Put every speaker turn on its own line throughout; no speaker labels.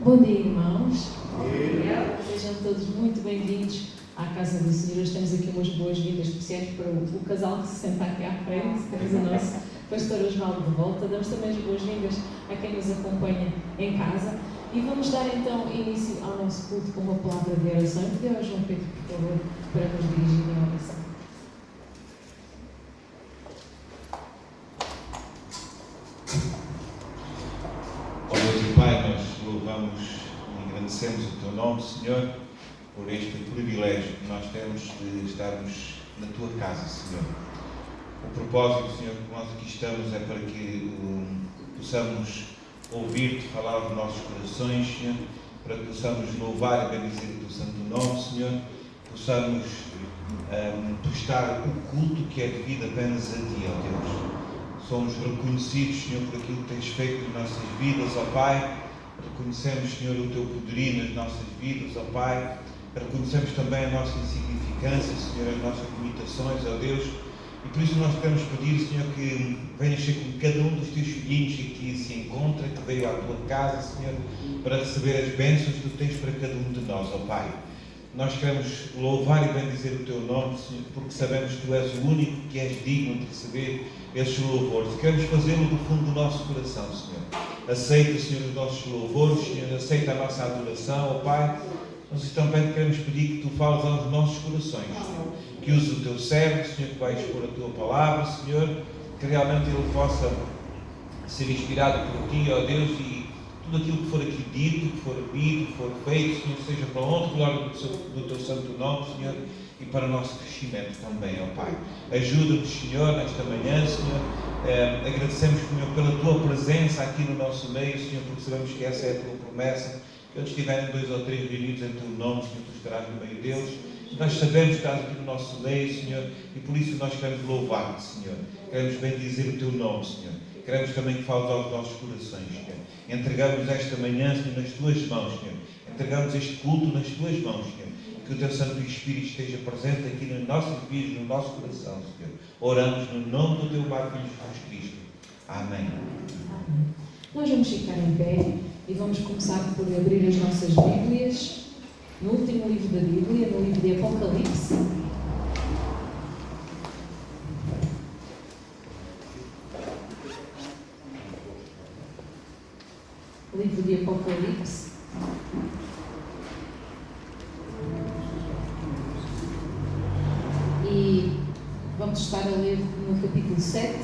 Bom dia, irmãos. Sejam todos muito bem-vindos à Casa do Senhor. Hoje temos aqui umas boas-vindas especiais para o casal que se senta aqui à frente. Temos o nosso pastor Osvaldo de volta. Damos também as boas-vindas a quem nos acompanha em casa. E vamos dar então início ao nosso culto com uma palavra de oração. Pedir ao João Pedro, por favor, para nos dirigir em oração.
Ó Deus e Pai, nós louvamos e agradecemos o Teu nome, Senhor, por este privilégio que nós temos de estarmos na Tua casa, Senhor. O propósito, Senhor, que nós aqui estamos é para que possamos ouvir-Te falar aos nossos corações, Senhor, para que possamos louvar e bendizer o Teu santo nome, Senhor, possamos prestar o culto que é devido apenas a Ti, ó Deus. Somos reconhecidos, Senhor, por aquilo que Tens feito nas nossas vidas, ó Pai. Reconhecemos, Senhor, o Teu poderio nas nossas vidas, ó Pai. Reconhecemos também a nossa insignificância, Senhor, as nossas limitações, ó Deus. E por isso nós queremos pedir, Senhor, que venhas ser com cada um dos Teus filhinhos que aqui se encontra, que veio à Tua casa, Senhor, para receber as bênçãos que Tu tens para cada um de nós, ó Pai. Nós queremos louvar e bendizer o Teu nome, Senhor, porque sabemos que Tu és o único que és digno de receber esses louvores. Queremos fazê-lo do fundo do nosso coração, Senhor. Aceita, Senhor, os nossos louvores, Senhor, aceita a nossa adoração, ó Pai. Nós também queremos pedir que Tu fales aos nossos corações, Senhor. Que uses o Teu servo, Senhor, que vai expor a Tua palavra, Senhor, que realmente ele possa ser inspirado por Ti, ó Deus, e tudo aquilo que for aqui dito, que for lido, que for feito, Senhor, seja para a honra e glória do Teu santo nome, Senhor, e para o nosso crescimento também, ó Pai. Ajuda-nos, Senhor, nesta manhã, Senhor. Agradecemos, Senhor, pela Tua presença aqui no nosso meio, Senhor, porque sabemos que essa é a Tua promessa. Que onde estiverem 2 ou 3 reunidos em Teu nome, Senhor, Tu estarás no meio deles. Nós sabemos que estás aqui no nosso meio, Senhor, e por isso nós queremos louvar-Te, Senhor. Queremos bendizer o Teu nome, Senhor. Queremos também que fales aos nossos corações, Senhor. Entregamos esta manhã, Senhor, nas Tuas mãos, Senhor. Entregamos este culto nas Tuas mãos, Senhor. Que o Teu Santo Espírito esteja presente aqui nas nossas vidas, no nosso coração, Senhor. Oramos no nome do Teu Pai, Filho Jesus Cristo. Amém.
Amém. Nós vamos ficar em pé e vamos começar por abrir as nossas Bíblias no último livro da Bíblia, no livro de Apocalipse. Livro de Apocalipse. E vamos estar a ler no capítulo 7.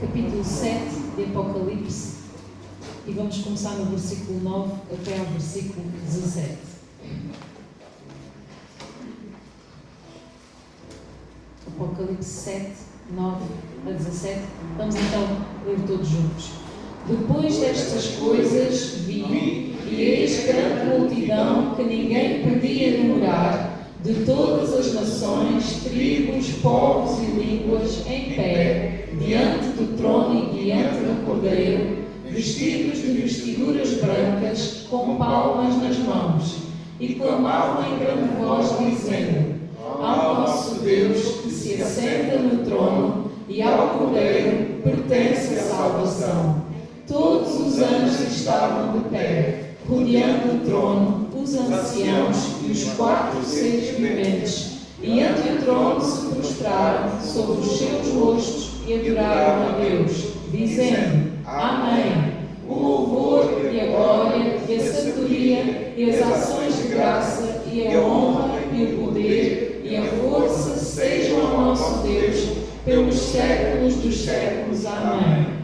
Capítulo 7 de Apocalipse. E vamos começar no versículo 9 até ao versículo 17. Apocalipse 7, 9 a 17. Vamos então ler todos juntos. Depois destas coisas vi, e eis grande multidão que ninguém podia enumerar, de todas as nações, tribos, povos e línguas, em pé, diante do trono e diante do Cordeiro, vestidos de vestiduras brancas, com palmas nas mãos, e clamavam em grande voz, dizendo: ao nosso Deus, que se assenta no trono, e ao Cordeiro pertence a salvação. Todos os anjos estavam de pé, rodeando o trono, os anciãos e os 4 seres viventes, e ante o trono se prostraram sobre os seus rostos e adoraram a Deus, dizendo: Amém. O louvor e a glória e a sabedoria e as ações de graça e a honra e o poder e a força sejam ao nosso Deus pelos séculos dos séculos. Amém.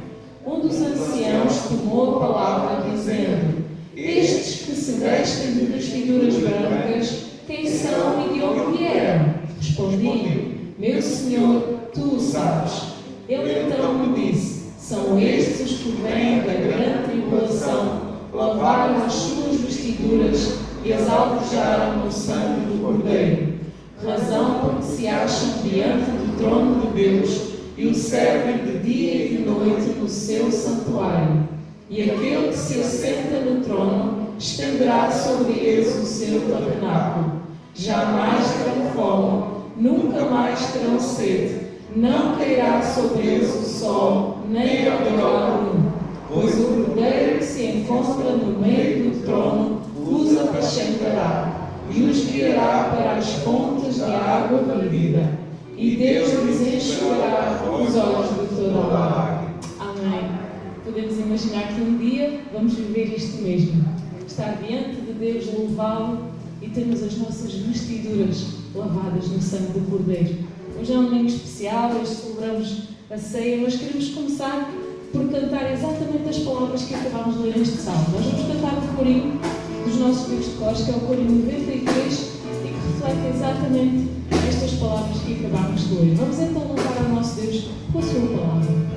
Um dos anciãos tomou a palavra, dizendo: estes que se vestem de vestiduras brancas, quem são e de onde vieram? Respondi: meu Senhor, tu o sabes. Ele então me disse: são estes os que vêm da grande tribulação, lavaram as suas vestiduras e as alvejaram no sangue do Cordeiro. Razão porque se acham diante do trono de Deus e o servem de dia e de noite no seu santuário. E aquele que se assenta no trono estenderá sobre eles o seu tabernáculo. Jamais terão fome, nunca mais terão sede, não cairá sobre eles o sol, nem adorá-lo, pois o Cordeiro que se encontra no meio do trono os apacentará e os guiará para as fontes de água vívida, e Deus lhes enxugará os olhos de toda a lágrima. Amém. Podemos imaginar que um dia vamos viver isto mesmo, estar diante de Deus, louvá-lo e termos as nossas vestiduras lavadas no sangue do Cordeiro. Hoje é um domingo especial, hoje celebramos a ceia, mas queremos começar por cantar exatamente as palavras que acabámos de ler neste salmo. Nós vamos cantar o corinho dos nossos livros de cores, que é o corinho 93, e que reflete exatamente estas palavras que acabámos de ler. Vamos então louvar ao nosso Deus com a sua palavra.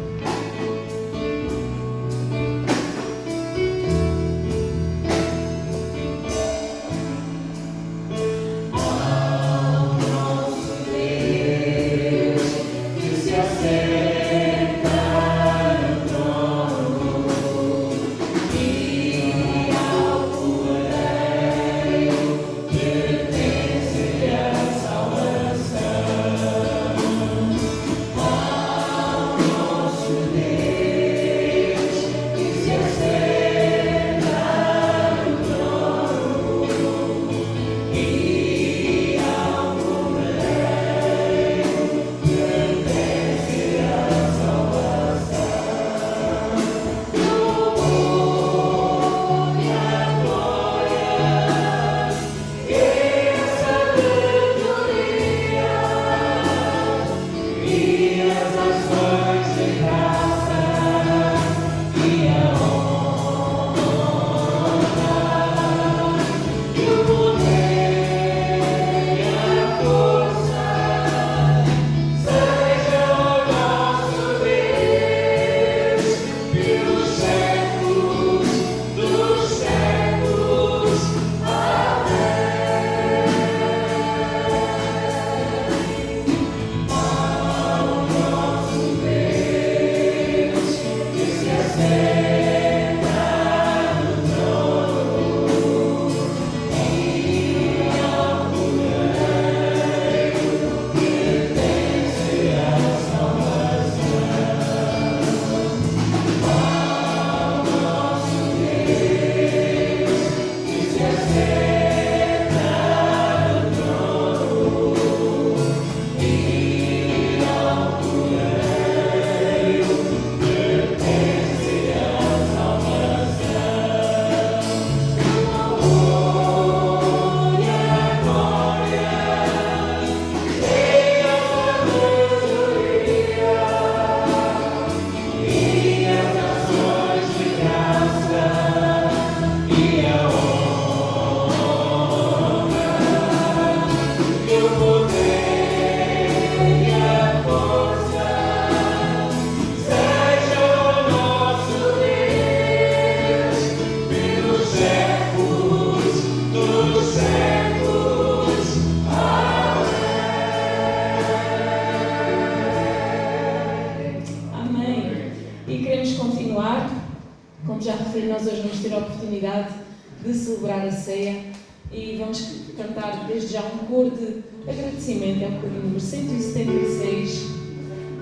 De celebrar a ceia e vamos cantar desde já um coro de agradecimento. É o coro número 176,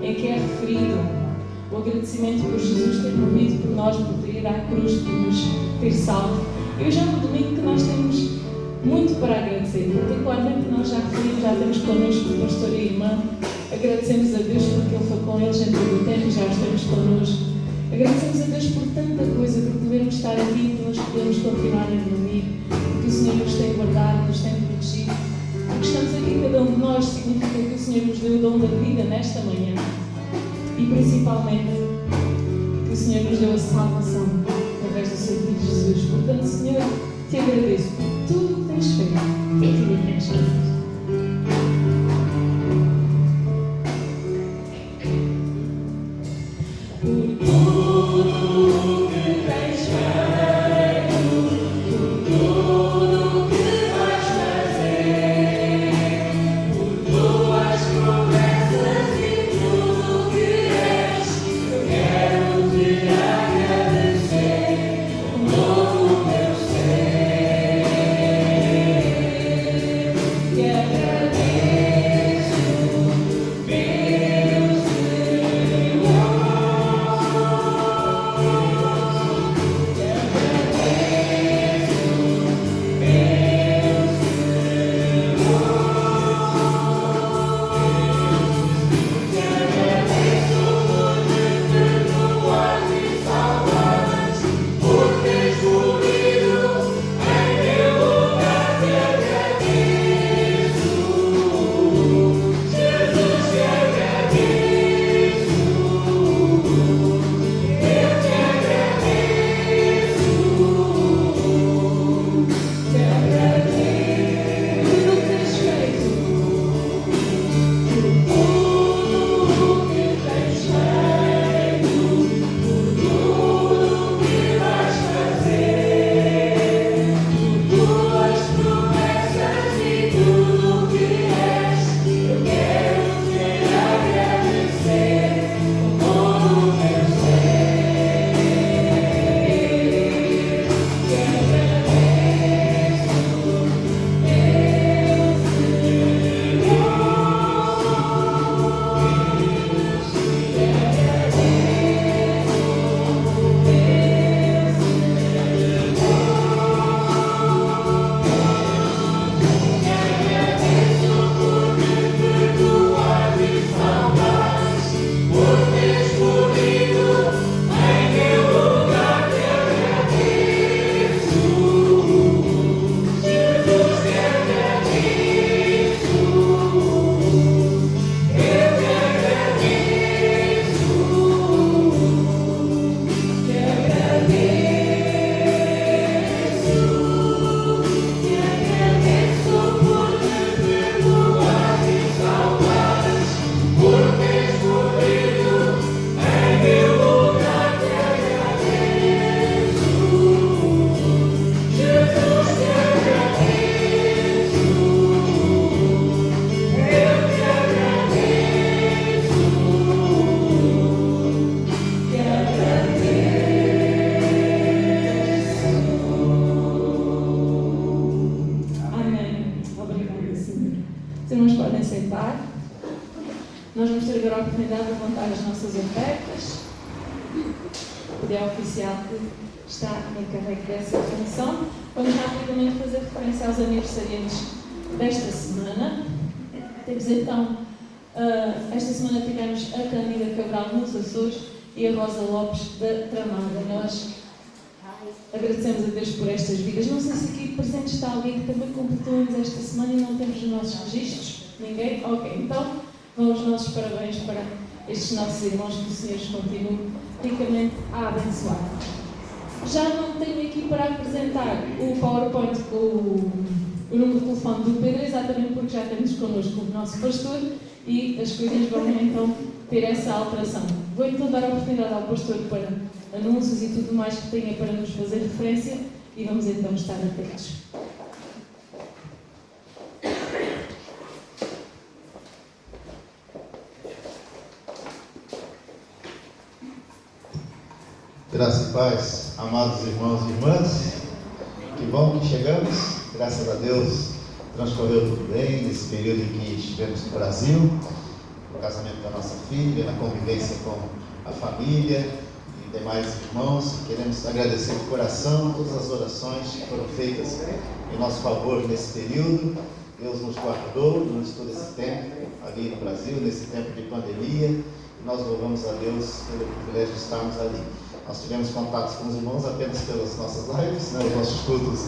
em que é referido o agradecimento por Jesus ter morrido por nós, por ir à cruz, por nos ter salvo. E hoje é um domingo que nós temos muito para agradecer. Particularmente nós já referimos, já temos connosco o pastor e a irmã. Agradecemos a Deus porque Ele foi com eles em todo o tempo e já os temos connosco. Agradecemos a Deus por tanta coisa, por podermos estar aqui, por nós podermos continuar a dormir, porque o Senhor nos tem guardado, nos tem protegido. Porque estamos aqui, cada um de nós, significa que o Senhor nos deu o dom da vida nesta manhã. E principalmente, que o Senhor nos deu a salvação através do seu Filho Jesus. Portanto, Senhor, te agradeço por tudo o que tens feito e tudo o que tens feito. Yeah. irmãos podem sentar. Nós vamos ter agora a oportunidade de levantar as nossas ofertas. O dia oficial que está encarregue dessa função. Vamos rapidamente fazer referência aos aniversariantes desta semana. Temos então, esta semana tivemos a Cândida Cabral nos Açores e a Rosa Lopes da Tramada. Nós agradecemos a Deus por estas vidas. Não sei se aqui presente está alguém que também completou anos esta semana e não temos os nossos registros. Ninguém? Ok, então vão os nossos parabéns para estes nossos irmãos, que o Senhor os continue ricamente a abençoar. Já não tenho aqui para apresentar o PowerPoint com o número de telefone do Pedro, exatamente porque já temos connosco o nosso pastor e as coisas vão então ter essa alteração. Vou então dar a oportunidade ao pastor para anúncios e tudo mais que tenha para nos fazer referência e vamos então estar atentos.
Graça e paz, amados irmãos e irmãs, que bom que chegamos, graças a Deus transcorreu tudo bem nesse período em que estivemos no Brasil, no casamento da nossa filha, na convivência com a família e demais irmãos. Queremos agradecer de coração todas as orações que foram feitas em nosso favor nesse período. Deus nos guardou durante todo esse tempo ali no Brasil, nesse tempo de pandemia, e nós louvamos a Deus pelo privilégio de estarmos ali. Nós tivemos contatos com os irmãos apenas pelas nossas lives, os nossos cultos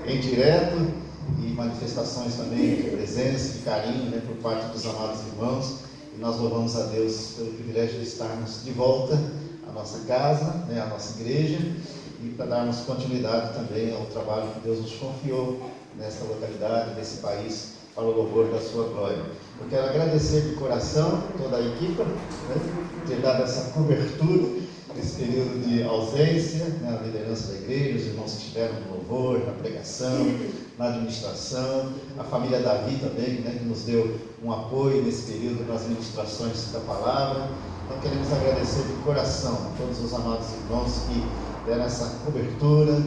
em direto e manifestações também de presença, de carinho, por parte dos amados irmãos. E nós louvamos a Deus pelo privilégio de estarmos de volta à nossa casa, à nossa igreja, e para darmos continuidade também ao trabalho que Deus nos confiou nesta localidade, nesse país, para o louvor da sua glória. Eu quero agradecer de coração toda a equipe, ter dado essa cobertura nesse período de ausência, a liderança da igreja, os irmãos que estiveram no louvor, na pregação, na administração, a família Davi também, que nos deu um apoio nesse período nas ministrações da palavra. Então queremos agradecer de coração a todos os amados irmãos que deram essa cobertura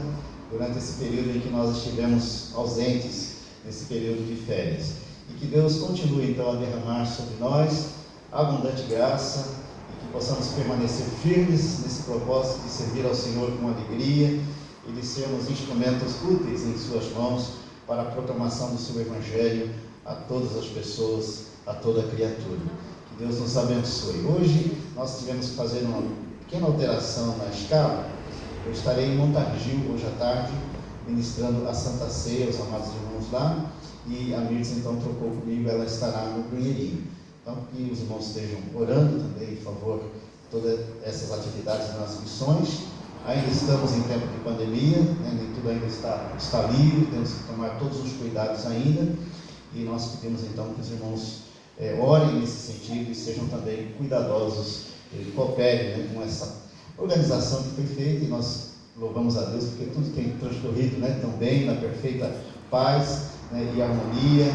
durante esse período em que nós estivemos ausentes, nesse período de férias. E que Deus continue então a derramar sobre nós abundante graça, possamos permanecer firmes nesse propósito de servir ao Senhor com alegria e de sermos instrumentos úteis em suas mãos para a proclamação do seu Evangelho a todas as pessoas, a toda a criatura. Que Deus nos abençoe. Hoje nós tivemos que fazer uma pequena alteração na escala. Eu estarei em Montargil hoje à tarde, ministrando a Santa Ceia aos amados irmãos lá, e a Mirtz então trocou comigo, ela estará no Pinheirinho. Então, que os irmãos estejam orando também em favor de todas essas atividades nas missões. Ainda estamos em tempo de pandemia, nem tudo ainda está livre, temos que tomar todos os cuidados ainda, e nós pedimos então que os irmãos orem nesse sentido e sejam também cuidadosos, cooperem com essa organização que foi feita, e nós louvamos a Deus porque tudo tem transcorrido tão bem, na perfeita paz e harmonia.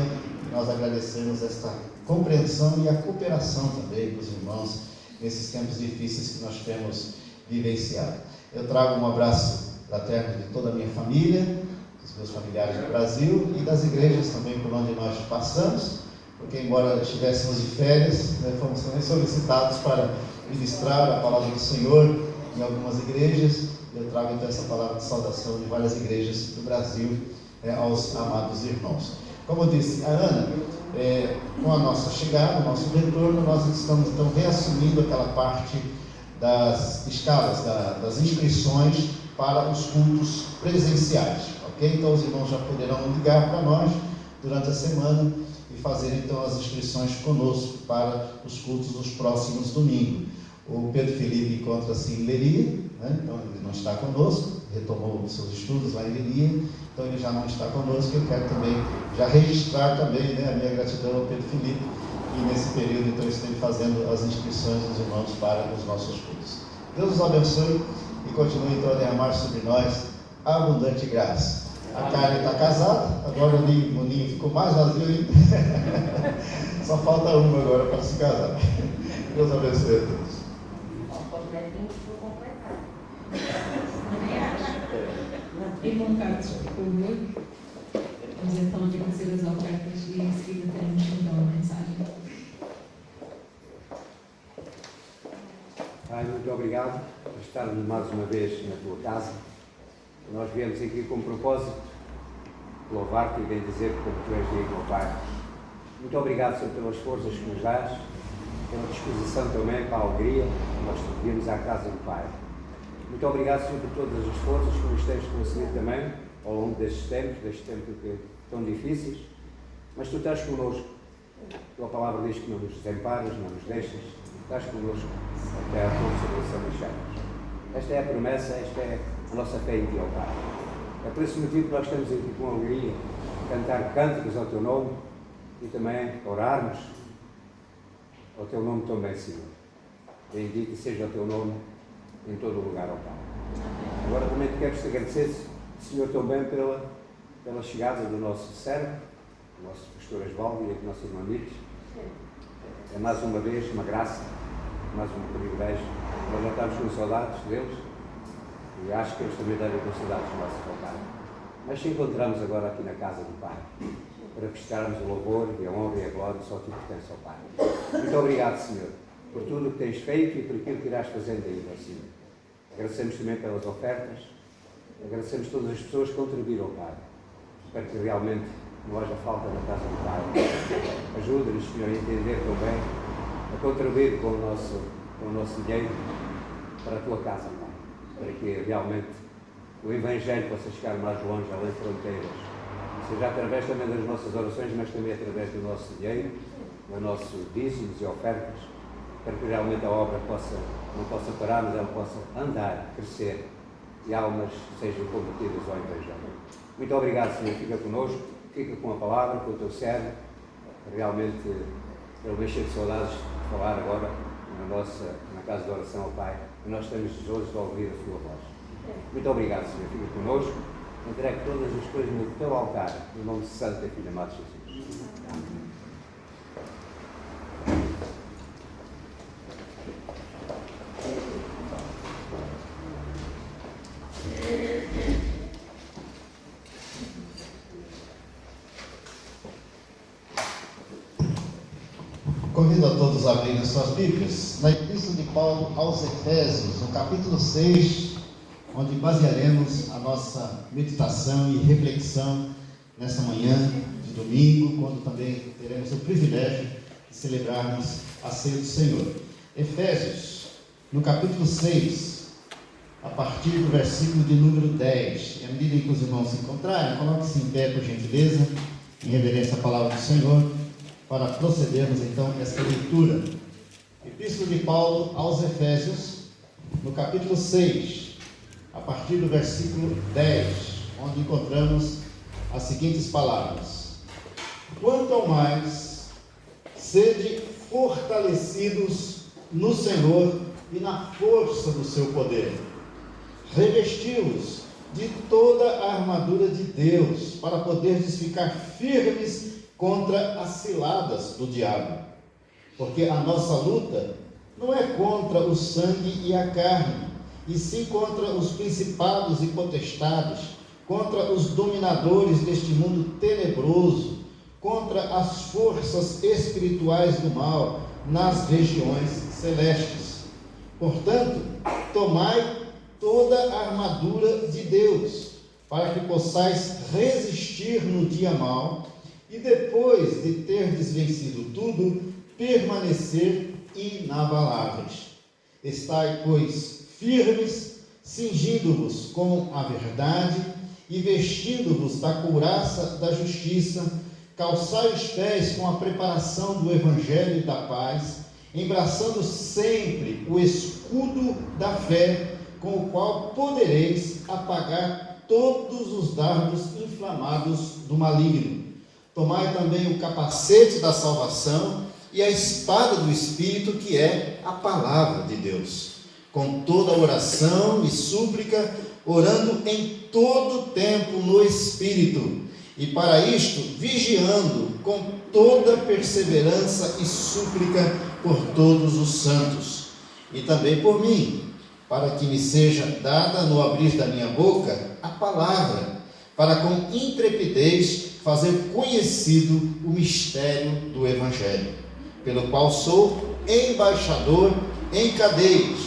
E nós agradecemos esta compreensão e a cooperação também dos irmãos nesses tempos difíceis que nós temos vivenciado. Eu trago um abraço fraterno de toda a minha família, dos meus familiares do Brasil e das igrejas também por onde nós passamos, porque embora estivéssemos de férias, fomos também solicitados para ministrar a palavra do Senhor em algumas igrejas. Eu trago então essa palavra de saudação de várias igrejas do Brasil aos amados irmãos. Como eu disse a Ana, com a nossa chegada, o nosso retorno, nós estamos então reassumindo aquela parte das escalas, das inscrições para os cultos presenciais, ok? Então os irmãos já poderão ligar para nós durante a semana e fazer então as inscrições conosco para os cultos dos próximos domingos. O Pedro Felipe encontra-se em Leiria, então ele não está conosco, retomou os seus estudos lá em Leiria, então ele já não está conosco. Eu quero também já registrar também a minha gratidão ao Pedro Felipe, e nesse período então esteve fazendo as inscrições dos irmãos para os nossos cultos. Deus nos abençoe e continue então a derramar sobre nós a abundante graça. A Karen está casada, agora o ninho ficou mais vazio ainda. Só falta uma agora para se casar. Deus abençoe a todos.
Irmão Carlos, por favor. Vamos então então aqui para ser as ofertas e em seguida teremos então a mensagem.
Pai, muito obrigado por estarmos mais uma vez na tua casa. Nós viemos aqui com propósito de louvar-te e bem dizer como tu és digno, Pai. Muito obrigado, Senhor, pelas forças que nos dás, pela disposição também para a alegria que nós viemos à casa do Pai. Muito obrigado, Senhor, por todas as forças que nos tens concedido também ao longo destes tempos que tão difíceis, mas tu estás connosco. A tua palavra diz que não nos desamparas, não nos deixas, estás connosco até a consolação das chagas. Esta é a promessa, esta é a nossa fé em ti, ó Pai. É por esse motivo que nós estamos aqui com alegria, cantar cânticos ao teu nome e também orarmos ao teu nome também, Senhor. Bendito seja o teu nome em todo o lugar, ó Pai. Agora também te quero te agradecer, Senhor, também pela chegada do nosso servo, do nosso pastor Osvaldo e do nosso irmão Nietzsche. É mais uma vez uma graça, mais um privilégio. Nós já estamos com saudades deles e acho que eles também devem ter saudades do nosso Pai. Mas se encontramos agora aqui na casa do Pai, para prestarmos o louvor e a honra e a glória só te pertence ao Pai. Muito obrigado, Senhor, por tudo o que tens feito e por aquilo que irás fazendo ainda, Senhor. Agradecemos também pelas ofertas, agradecemos todas as pessoas que contribuíram, Pai. Espero que realmente não haja falta na casa do Pai. Ajuda-nos, Senhor, a entender também, a contribuir com o nosso dinheiro para a tua casa, Pai. Para que realmente o Evangelho possa chegar mais longe, além de fronteiras. Seja através também das nossas orações, mas também através do nosso dinheiro, do nosso dízimos e ofertas, para que realmente a obra não possa parar, mas ela possa andar, crescer e almas sejam convertidas ao Evangelho. Muito obrigado, Senhor. Fica connosco, fica com a palavra, com o teu servo. Realmente, ele deixa de saudades de falar agora na casa de oração ao Pai, e nós estamos desejosos de ouvir a sua voz. Muito obrigado, Senhor. Fica connosco. Entregue todas as coisas no teu altar, no nome de Santo e Filho amado Jesus. Amém.
Convido a todos a abrirem as suas Bíblias na Epístola de Paulo aos Efésios, no capítulo 6, onde basearemos a nossa meditação e reflexão nessa manhã de domingo, quando também teremos o privilégio de celebrarmos a ceia do Senhor. Efésios, no capítulo 6, a partir do versículo de número 10. E à medida que os irmãos se encontrarem, coloque-se em pé, por gentileza, em reverência à palavra do Senhor, para procedermos então esta leitura. Epístola de Paulo aos Efésios, no capítulo 6, a partir do versículo 10, onde encontramos as seguintes palavras: quanto ao mais, sede fortalecidos no Senhor e na força do seu poder. Revesti-vos de toda a armadura de Deus, para poderdes ficar firmes contra as ciladas do diabo. Porque a nossa luta não é contra o sangue e a carne, e sim contra os principados e potestades, contra os dominadores deste mundo tenebroso, contra as forças espirituais do mal nas regiões celestes. Portanto, tomai toda a armadura de Deus, para que possais resistir no dia mau, e depois de terdes vencido tudo, permanecer inabaláveis. Estai, pois, firmes, cingindo-vos com a verdade e vestindo-vos da couraça da justiça, calçai os pés com a preparação do Evangelho da paz, embraçando sempre o escudo da fé, com o qual podereis apagar todos os dardos inflamados do maligno. Tomai também o capacete da salvação e a espada do Espírito, que é a palavra de Deus, com toda oração e súplica, orando em todo tempo no Espírito, e para isto vigiando com toda perseverança e súplica por todos os santos, e também por mim, para que me seja dada no abrir da minha boca a palavra, para com intrepidez fazer conhecido o mistério do Evangelho, pelo qual sou embaixador em cadeias,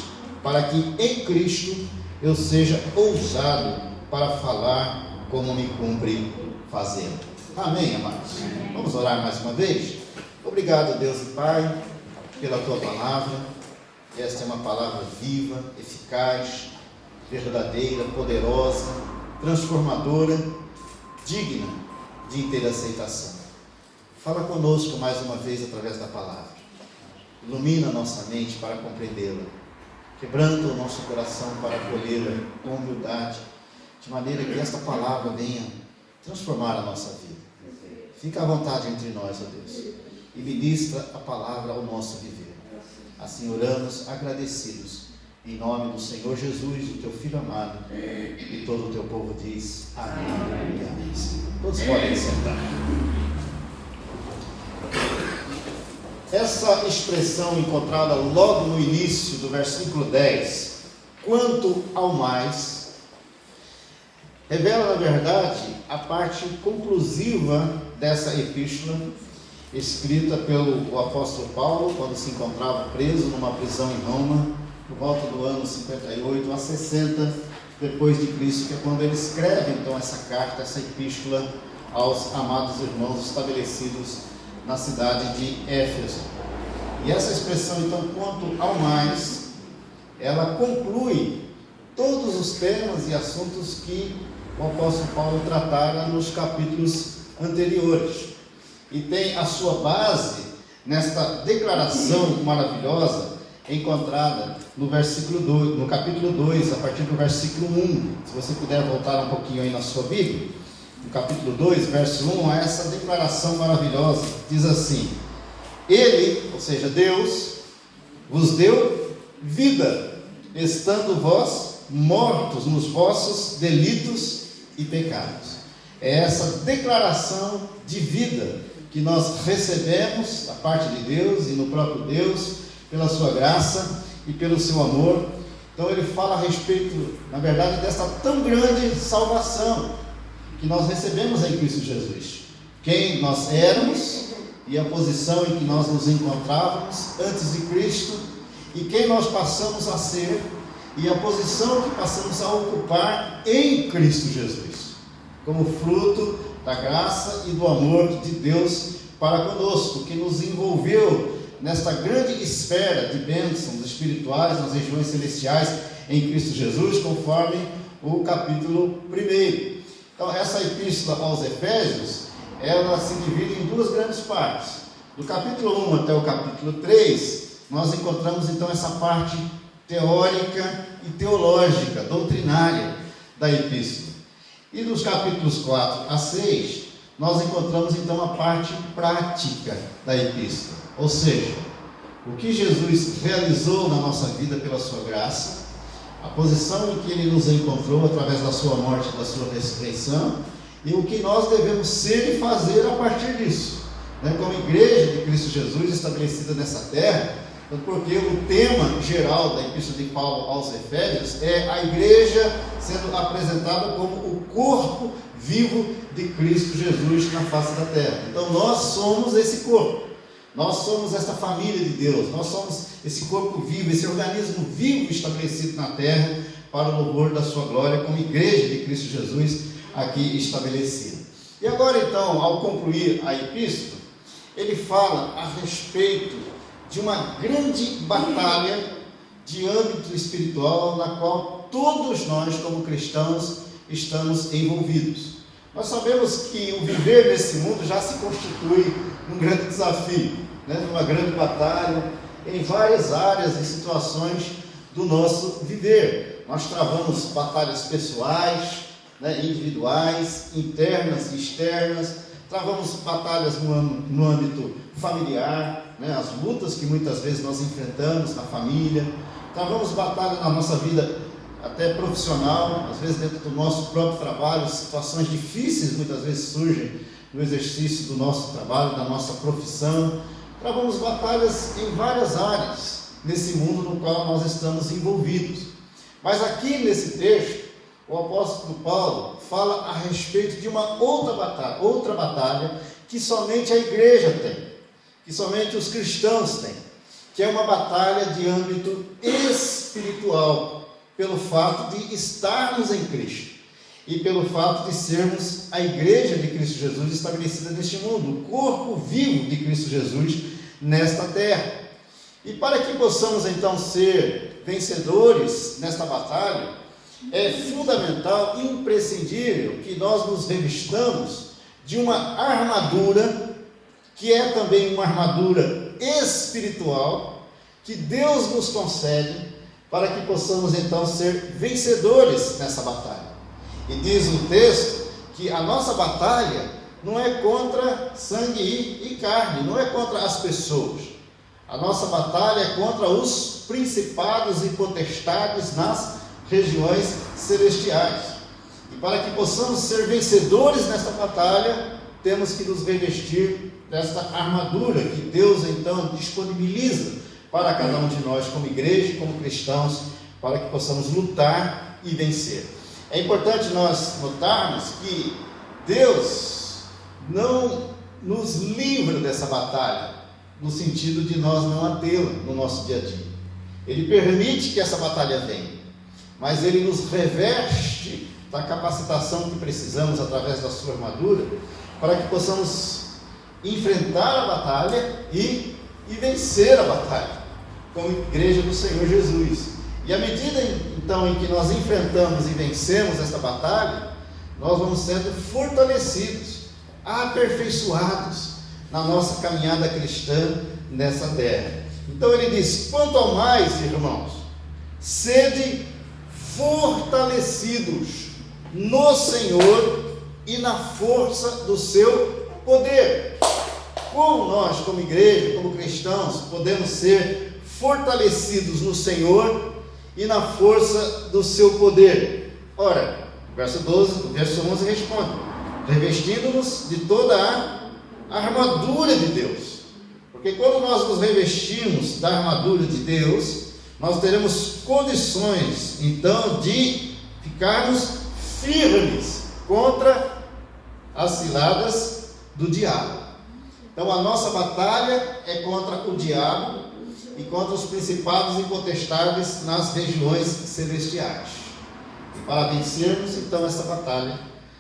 para que em Cristo eu seja ousado para falar como me cumpre fazer. Amém, amados? Vamos orar mais uma vez? Obrigado, Deus e Pai, pela Tua palavra. Esta é uma palavra viva, eficaz, verdadeira, poderosa, transformadora, digna de inteira aceitação. Fala conosco mais uma vez através da palavra. Ilumina a nossa mente para compreendê-la. Quebranta o nosso coração para acolhê-la com humildade, de maneira que esta palavra venha transformar a nossa vida. Fica à vontade entre nós, ó Deus, e ministra a palavra ao nosso viver. Assim oramos agradecidos, em nome do Senhor Jesus, o Teu Filho amado, e todo o Teu povo diz amém e amém. Todos podem sentar. Essa expressão encontrada logo no início do versículo 10, quanto ao mais, revela, na verdade, a parte conclusiva dessa epístola, escrita pelo apóstolo Paulo, quando se encontrava preso numa prisão em Roma, por volta do ano 58 a 60 depois de Cristo, que é quando ele escreve então essa carta, essa epístola aos amados irmãos estabelecidos na cidade de Éfeso. E essa expressão então, quanto ao mais, ela conclui todos os temas e assuntos que o apóstolo Paulo tratara nos capítulos anteriores. E tem a sua base nesta declaração maravilhosa encontrada no versículo 2, no capítulo 2, a partir do versículo 1. Se você puder voltar um pouquinho aí na sua Bíblia, no capítulo 2, verso 1, há essa declaração maravilhosa. Diz assim: Ele, ou seja, Deus, vos deu vida, estando vós mortos nos vossos delitos e pecados. É essa declaração de vida que nós recebemos da parte de Deus e no próprio Deus, pela sua graça e pelo seu amor. Então ele fala a respeito, na verdade, dessa tão grande salvação que nós recebemos em Cristo Jesus. Quem nós éramos e a posição em que nós nos encontrávamos antes de Cristo, e quem nós passamos a ser e a posição que passamos a ocupar em Cristo Jesus, como fruto da graça e do amor de Deus para conosco, que nos envolveu nesta grande esfera de bênçãos espirituais nas regiões celestiais em Cristo Jesus, conforme o capítulo 1. Então, essa epístola aos Efésios, ela se divide em duas grandes partes. Do capítulo 1 até o capítulo 3, nós encontramos então essa parte teórica e teológica, doutrinária da epístola. E dos capítulos 4 a 6, nós encontramos então a parte prática da epístola. Ou seja, o que Jesus realizou na nossa vida pela sua graça, a posição em que Ele nos encontrou através da sua morte e da sua ressurreição, e o que nós devemos ser e fazer a partir disso, como igreja de Cristo Jesus estabelecida nessa terra, porque o tema geral da epístola de Paulo aos Efésios é a igreja sendo apresentada como o corpo vivo de Cristo Jesus na face da terra. Então nós somos esse corpo. Nós somos esta família de Deus, nós somos esse corpo vivo, esse organismo vivo estabelecido na terra para o louvor da sua glória, como igreja de Cristo Jesus aqui estabelecida. E agora então, ao concluir a epístola, ele fala a respeito de uma grande batalha de âmbito espiritual na qual todos nós como cristãos estamos envolvidos. Nós sabemos que o viver nesse mundo já se constitui um grande desafio, uma grande batalha em várias áreas e situações do nosso viver. Nós travamos batalhas pessoais, individuais, internas e externas, travamos batalhas no âmbito familiar, as lutas que muitas vezes nós enfrentamos na família, travamos batalha na nossa vida até profissional, às vezes dentro do nosso próprio trabalho, situações difíceis muitas vezes surgem no exercício do nosso trabalho, da nossa profissão. Travamos batalhas em várias áreas nesse mundo no qual nós estamos envolvidos. Mas aqui nesse texto, o apóstolo Paulo fala a respeito de uma outra batalha que somente a igreja tem, que somente os cristãos têm, que é uma batalha de âmbito espiritual, pelo fato de estarmos em Cristo e pelo fato de sermos a igreja de Cristo Jesus estabelecida neste mundo, o corpo vivo de Cristo Jesus nesta terra. E para que possamos então ser vencedores nesta batalha, é fundamental, imprescindível, que nós nos revistamos de uma armadura, que é também uma armadura espiritual, que Deus nos concede, para que possamos então ser vencedores nessa batalha. E diz o texto que a nossa batalha não é contra sangue e carne, não é contra as pessoas. A nossa batalha é contra os principados e potestades nas regiões celestiais. E para que possamos ser vencedores nesta batalha, temos que nos revestir desta armadura que Deus então disponibiliza para cada um de nós como igreja e como cristãos, para que possamos lutar e vencer. É importante nós notarmos que Deus não nos livra dessa batalha, no sentido de nós não a tê-la no nosso dia a dia. Ele permite que essa batalha venha, mas Ele nos reveste da capacitação que precisamos através da sua armadura, para que possamos enfrentar a batalha e vencer a batalha, como igreja do Senhor Jesus. E à medida então em que nós enfrentamos e vencemos esta batalha, nós vamos sendo fortalecidos, aperfeiçoados na nossa caminhada cristã nessa terra. Então ele diz: quanto ao mais, irmãos, sede fortalecidos no Senhor e na força do seu poder. Como nós, como igreja, como cristãos, podemos ser fortalecidos no Senhor e na força do seu poder? Ora, o verso 11 responde: revestindo-nos de toda a armadura de Deus. Porque quando nós nos revestimos da armadura de Deus, nós teremos condições então de ficarmos firmes contra as ciladas do diabo. Então a nossa batalha é contra o diabo e contra os principados e potestades nas regiões celestiais. E para vencermos então essa batalha,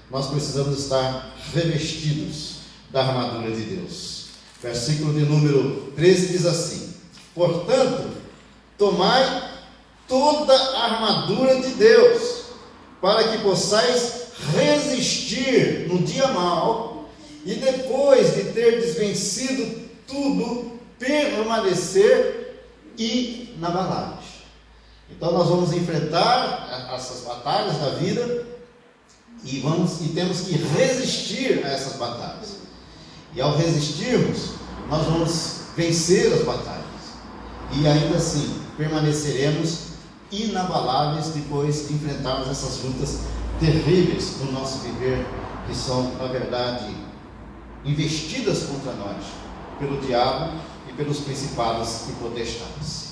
nós precisamos estar revestidos da armadura de Deus. Versículo de número 13 diz assim: portanto, tomai toda a armadura de Deus, para que possais resistir no dia mau, e depois de ter desvencido tudo, permanecer inabaláveis. Então nós vamos enfrentar essas batalhas da vida e temos que resistir a essas batalhas. E ao resistirmos, nós vamos vencer as batalhas. E ainda assim, permaneceremos inabaláveis depois de enfrentarmos essas lutas terríveis no nosso viver, que são, na verdade, investidas contra nós pelo diabo e pelos principados e potestades.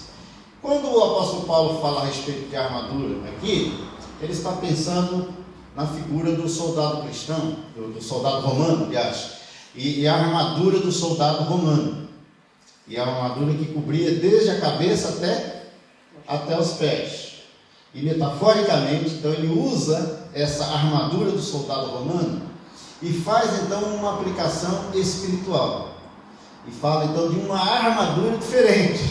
Quando o apóstolo Paulo fala a respeito de armadura aqui, ele está pensando na figura do soldado cristão, do soldado romano, aliás, e a armadura do soldado romano, e a armadura que cobria desde a cabeça até os pés. E metaforicamente, então, ele usa essa armadura do soldado romano e faz então uma aplicação espiritual, e fala então de uma armadura diferente,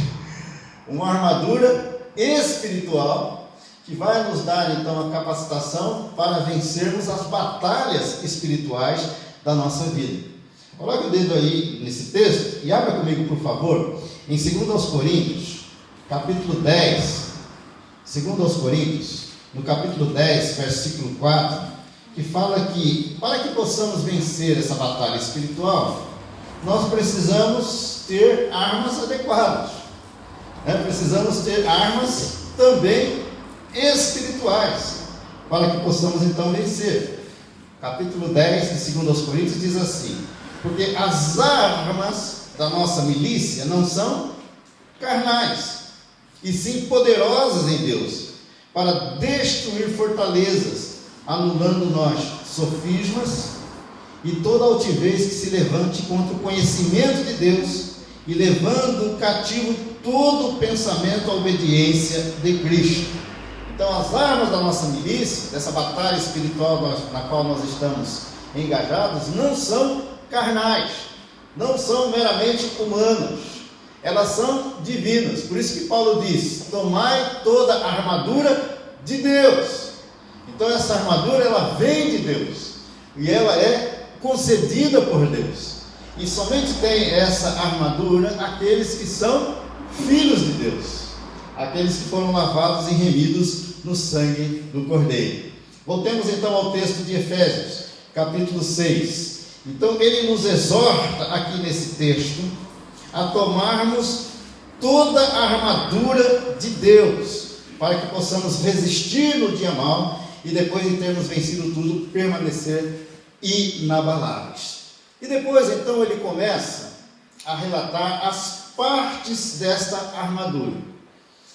uma armadura espiritual, que vai nos dar então a capacitação para vencermos as batalhas espirituais da nossa vida. Coloque o dedo aí nesse texto e abra comigo, por favor, em 2 Coríntios, capítulo 10. 2 Coríntios, no capítulo 10, versículo 4, que fala que para que possamos vencer essa batalha espiritual, nós precisamos ter armas adequadas, precisamos ter armas também espirituais, para que possamos então vencer. Capítulo 10 de 2 Coríntios diz assim: porque as armas da nossa milícia não são carnais, e sim poderosas em Deus, para destruir fortalezas, anulando nós sofismas e toda altivez que se levante contra o conhecimento de Deus, e levando cativo todo pensamento à obediência de Cristo. Então, as armas da nossa milícia, dessa batalha espiritual na qual nós estamos engajados, não são carnais, não são meramente humanas, elas são divinas. Por isso que Paulo diz: tomai toda a armadura de Deus. Então, essa armadura, ela vem de Deus, e ela é concedida por Deus. E somente tem essa armadura aqueles que são filhos de Deus, aqueles que foram lavados e remidos no sangue do Cordeiro. Voltemos então ao texto de Efésios, capítulo 6. Então ele nos exorta aqui nesse texto a tomarmos toda a armadura de Deus, para que possamos resistir no dia mau e depois de termos vencido tudo, permanecer inabaláveis. E depois então ele começa a relatar as partes desta armadura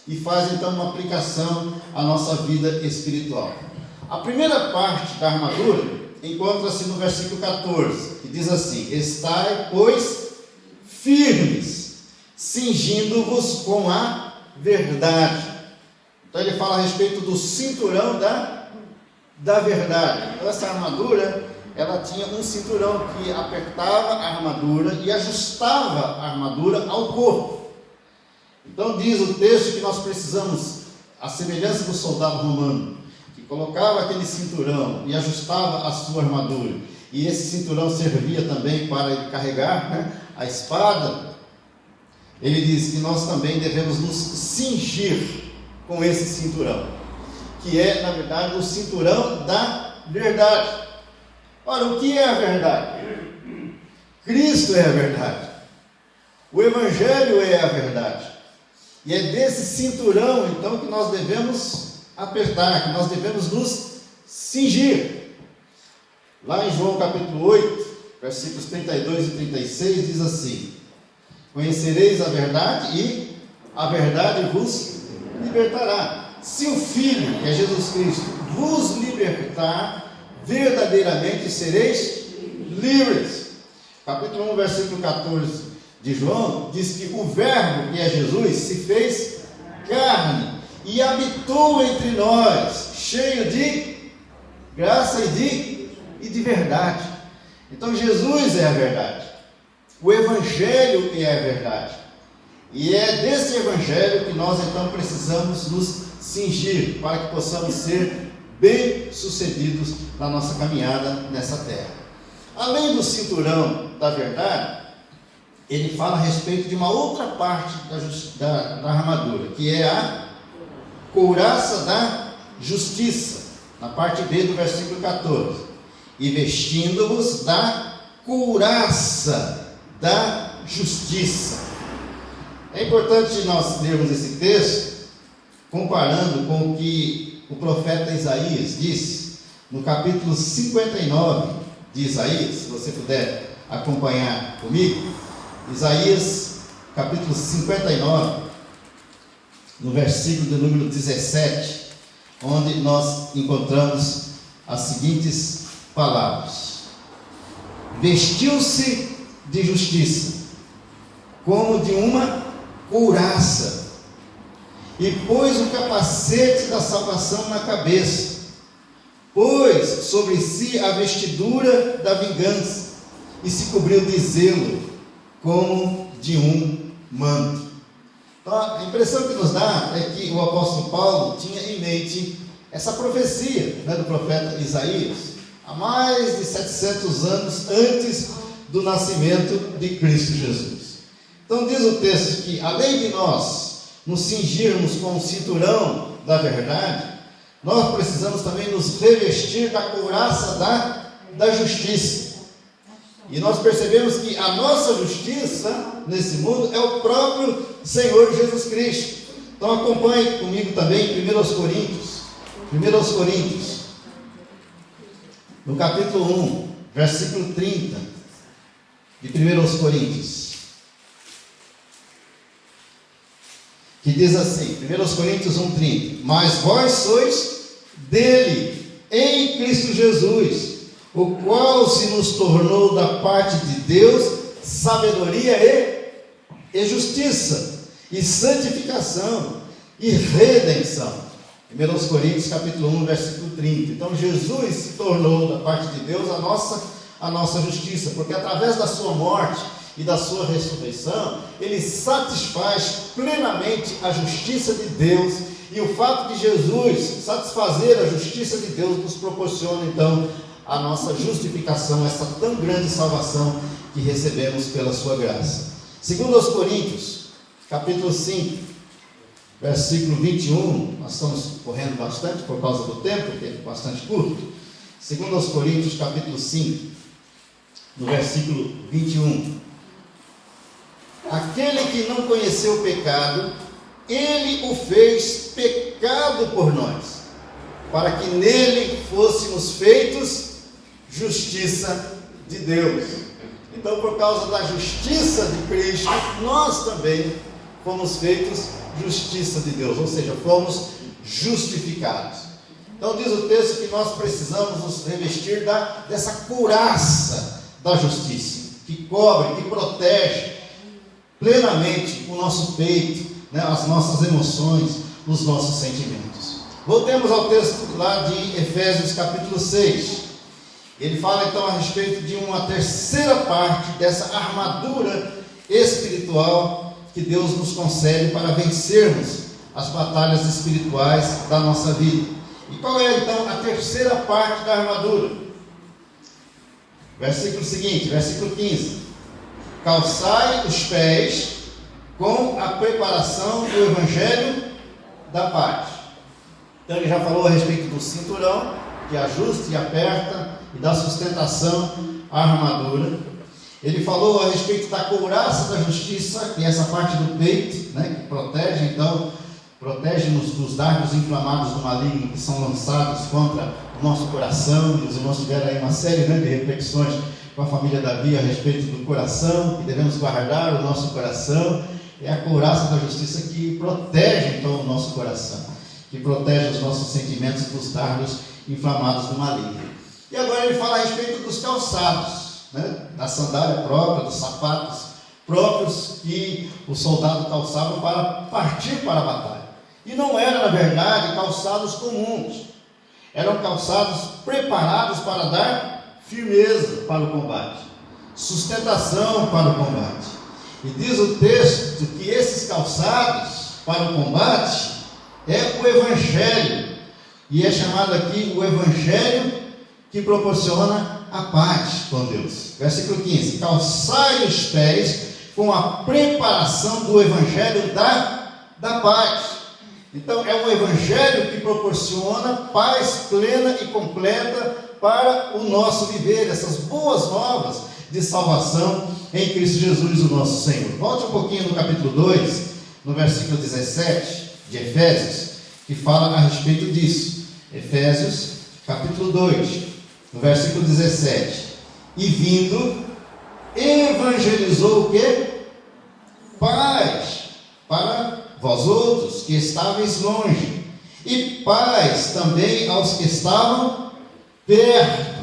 e faz então uma aplicação à nossa vida espiritual. A primeira parte da armadura encontra-se no versículo 14, que diz assim: estai, pois, firmes, cingindo-vos com a verdade. Então ele fala a respeito do cinturão da verdade. Então essa armadura, ela tinha um cinturão que apertava a armadura e ajustava a armadura ao corpo. Então diz o texto que nós precisamos, à semelhança do soldado romano, que colocava aquele cinturão e ajustava a sua armadura, e esse cinturão servia também para ele carregar, a espada. Ele diz que nós também devemos nos cingir com esse cinturão, que é, na verdade, o cinturão da verdade. Ora, o que é a verdade? Cristo é a verdade. O Evangelho é a verdade. E é desse cinturão, então, que nós devemos apertar, que nós devemos nos cingir. Lá em João capítulo 8, versículos 32 e 36, diz assim: conhecereis a verdade e a verdade vos libertará. Se o Filho, que é Jesus Cristo, vos libertar, verdadeiramente sereis livres. Capítulo 1, versículo 14 de João, diz que o Verbo, que é Jesus, se fez carne e habitou entre nós, cheio de graça e de verdade. Então Jesus é a verdade, o Evangelho é a verdade, e é desse Evangelho que nós então precisamos nos cingir, para que possamos ser bem-sucedidos na nossa caminhada nessa terra. Além do cinturão da verdade, ele fala a respeito de uma outra parte da armadura, que é a couraça da justiça, na parte B do versículo 14: e vestindo-vos da couraça da justiça. É importante nós lermos esse texto comparando com o que o profeta Isaías disse no capítulo 59 de Isaías. Se você puder acompanhar comigo, Isaías capítulo 59, no versículo de número 17, onde nós encontramos as seguintes palavras: vestiu-se de justiça como de uma couraça, e pôs o capacete da salvação na cabeça, pôs sobre si a vestidura da vingança, e se cobriu de zelo como de um manto. Então, a impressão que nos dá é que o apóstolo Paulo tinha em mente essa profecia, do profeta Isaías, há mais de 700 anos antes do nascimento de Cristo Jesus. Então diz o texto que, além de nós nos cingirmos com o cinturão da verdade, nós precisamos também nos revestir da couraça da justiça. E nós percebemos que a nossa justiça nesse mundo é o próprio Senhor Jesus Cristo. Então acompanhe comigo também em 1 Coríntios, no capítulo 1, versículo 30 de 1 Coríntios, que diz assim, 1 Coríntios 1,30: mas vós sois dele, em Cristo Jesus, o qual se nos tornou da parte de Deus sabedoria e justiça, e santificação, e redenção. 1 Coríntios capítulo 1, versículo 30. Então Jesus se tornou da parte de Deus a nossa justiça, porque através da sua morte e da sua ressurreição, ele satisfaz plenamente a justiça de Deus, e o fato de Jesus satisfazer a justiça de Deus nos proporciona então a nossa justificação, essa tão grande salvação que recebemos pela sua graça. 2 Coríntios capítulo 5, versículo 21, nós estamos correndo bastante por causa do tempo, que é bastante curto. 2 Coríntios capítulo 5, no versículo 21. Aquele que não conheceu o pecado, ele o fez pecado por nós, para que nele fôssemos feitos justiça de Deus. Então, por causa da justiça de Cristo, nós também fomos feitos justiça de Deus, ou seja, fomos justificados. Então diz o texto que nós precisamos nos revestir dessa couraça da justiça, que cobre, que protege plenamente o nosso peito, né, as nossas emoções, os nossos sentimentos. Voltemos ao texto lá de Efésios capítulo 6. Ele fala então a respeito de uma terceira parte dessa armadura espiritual que Deus nos concede para vencermos as batalhas espirituais da nossa vida. E qual é então a terceira parte da armadura? Versículo seguinte, versículo 15: calçai os pés com a preparação do evangelho da paz. Então ele já falou a respeito do cinturão, que ajusta e aperta e dá sustentação à armadura. Ele falou a respeito da couraça da justiça, que é essa parte do peito, né, que protege, então, protege-nos dos dardos inflamados do maligno que são lançados contra o nosso coração. E os irmãos tiveram aí uma série, né, de reflexões com a família Davi a respeito do coração, que devemos guardar o nosso coração. É a couraça da justiça que protege então o nosso coração, que protege os nossos sentimentos dos dardos inflamados do maligno. E agora ele fala a respeito dos calçados, né, da sandália própria, dos sapatos próprios que o soldado calçava para partir para a batalha. E não eram, na verdade, calçados comuns. Eram calçados preparados para dar firmeza para o combate, sustentação para o combate. E diz o texto que esses calçados para o combate é o Evangelho, e é chamado aqui o Evangelho que proporciona a paz com Deus. Versículo 15: calçai os pés com a preparação do Evangelho da paz. Então é um Evangelho que proporciona paz plena e completa para o nosso viver, essas boas novas de salvação em Cristo Jesus, o nosso Senhor. Volte um pouquinho no capítulo 2, no versículo 17 de Efésios, que fala a respeito disso. Efésios capítulo 2, no versículo 17: e vindo, evangelizou o quê? Paz para vós outros que estáveis longe, e paz também aos que estavam perto.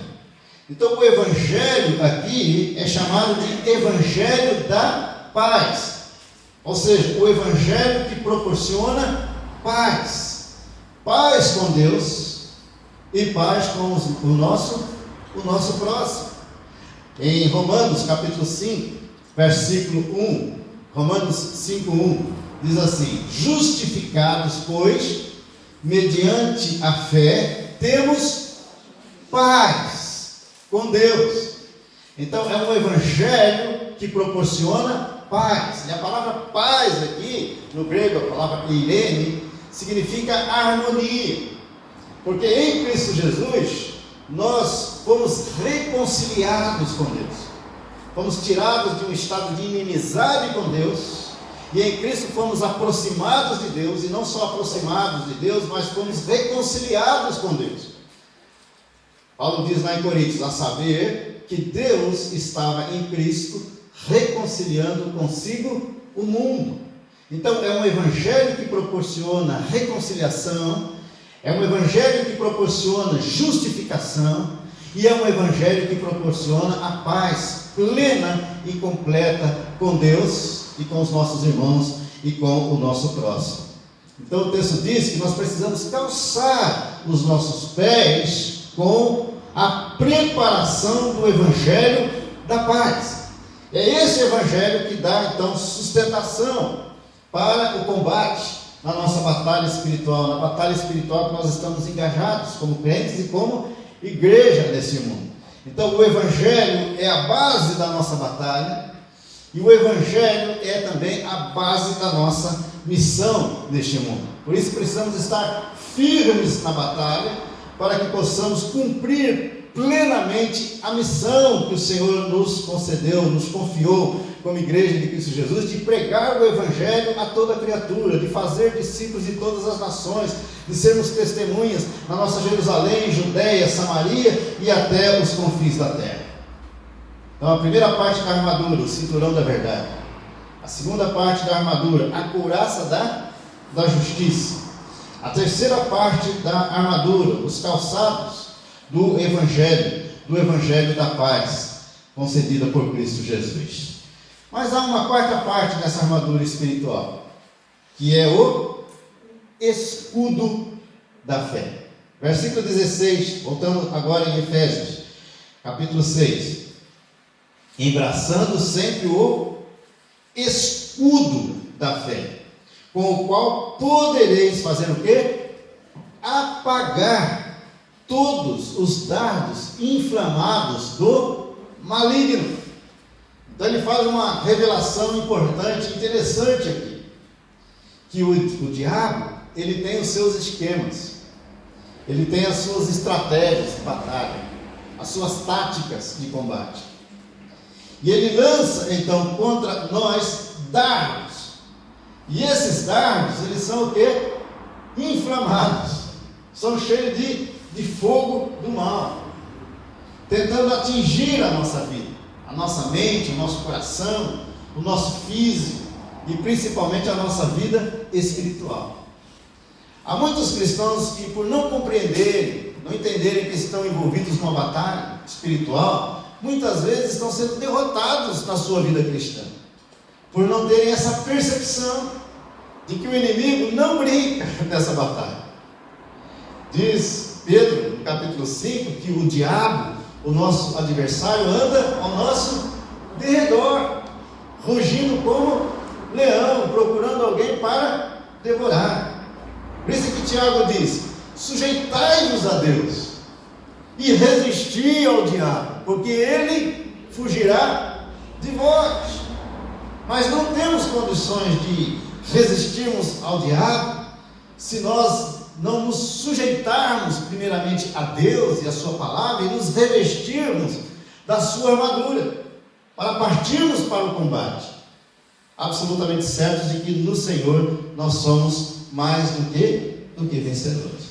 Então o Evangelho aqui é chamado de Evangelho da paz, ou seja, o Evangelho que proporciona paz, paz com Deus e paz com o nosso próximo. Em Romanos capítulo 5, versículo 1, Romanos 5:1, diz assim: justificados, pois, mediante a fé, temos paz com Deus. Então é um Evangelho que proporciona paz. E a palavra paz aqui, no grego, a palavra eirene, significa harmonia. Porque em Cristo Jesus, nós fomos reconciliados com Deus. Fomos tirados de um estado de inimizade com Deus. E em Cristo fomos aproximados de Deus. E não só aproximados de Deus, mas fomos reconciliados com Deus. Paulo diz lá em Coríntios, a saber que Deus estava em Cristo reconciliando consigo o mundo. Então é um Evangelho que proporciona reconciliação, é um Evangelho que proporciona justificação, E é um evangelho que proporciona a paz plena e completa com Deus e com os nossos irmãos e com o nosso próximo. Então o texto diz que nós precisamos calçar os nossos pés com a preparação do evangelho da paz. É esse evangelho que dá então sustentação para o combate na nossa batalha espiritual, na batalha espiritual que nós estamos engajados como crentes e como igreja desse mundo. Então o evangelho é a base da nossa batalha e o evangelho é também a base da nossa missão neste mundo. Por isso precisamos estar firmes na batalha para que possamos cumprir plenamente a missão que o Senhor nos concedeu, nos confiou como igreja de Cristo Jesus, de pregar o evangelho a toda criatura, de fazer discípulos de todas as nações, de sermos testemunhas na nossa Jerusalém, Judeia, Samaria e até os confins da terra. Então a primeira parte da armadura, o cinturão da verdade. A segunda parte da armadura, a couraça da justiça. A terceira parte da armadura, os calçados do evangelho da paz, concedida por Cristo Jesus. Mas há uma quarta parte dessa armadura espiritual, que é o escudo da fé. Versículo 16, voltando agora em Efésios, capítulo 6. Embraçando sempre o escudo da fé, com o qual podereis fazer o quê? Apagar todos os dardos inflamados do maligno. Então ele faz uma revelação importante, interessante aqui, que o diabo, ele tem os seus esquemas, ele tem as suas estratégias de batalha, as suas táticas de combate. E ele lança então contra nós dardos. E esses dardos, eles são o quê? Inflamados. São cheios de fogo do mal, tentando atingir a nossa vida, a nossa mente, o nosso coração, o nosso físico e principalmente a nossa vida espiritual. Há muitos cristãos que, por não compreenderem, não entenderem que estão envolvidos numa batalha espiritual, muitas vezes estão sendo derrotados na sua vida cristã, por não terem essa percepção de que o inimigo não brinca nessa batalha. Diz Pedro, no capítulo 5, que o diabo, o nosso adversário, anda ao nosso derredor, rugindo como leão, procurando alguém para devorar. Por isso que Tiago diz: sujeitai-vos a Deus e resisti ao diabo, porque ele fugirá de vós. Mas não temos condições de resistirmos ao diabo se nós não nos sujeitarmos primeiramente a Deus e a sua palavra e nos revestirmos da sua armadura para partirmos para o combate, absolutamente certos de que no Senhor nós somos mais do que vencedores.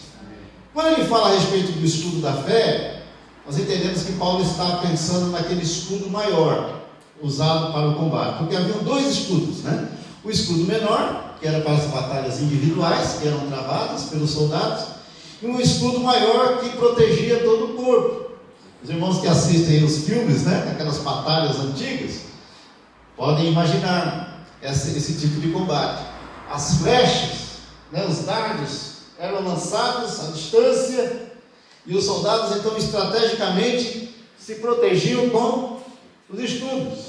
Quando ele fala a respeito do escudo da fé, nós entendemos que Paulo está pensando naquele escudo maior, usado para o combate, porque haviam dois escudos, né? O escudo menor, que era para as batalhas individuais, que eram travadas pelos soldados, e um escudo maior que protegia todo o corpo. Os irmãos que assistem os filmes, né, aquelas batalhas antigas, podem imaginar esse tipo de combate. As flechas, né, os dardos, eram lançados à distância, e os soldados então estrategicamente se protegiam com os escudos.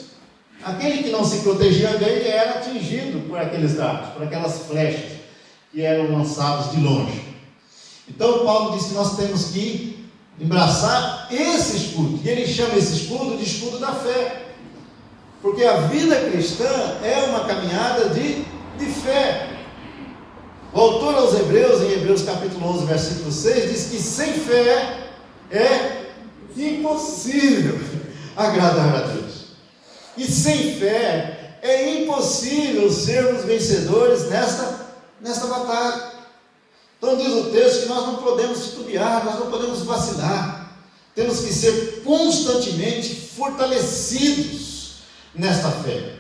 Aquele que não se protegia bem era atingido por aqueles dardos, por aquelas flechas que eram lançados de longe. Então Paulo diz que nós temos que embraçar esse escudo, e ele chama esse escudo de escudo da fé, porque a vida cristã é uma caminhada de fé. O autor aos Hebreus, em Hebreus capítulo 11, versículo 6, diz que sem fé é impossível agradar a Deus. E sem fé é impossível sermos vencedores nesta batalha. Então diz o texto que nós não podemos titubear, nós não podemos vacilar. Temos que ser constantemente fortalecidos nesta fé,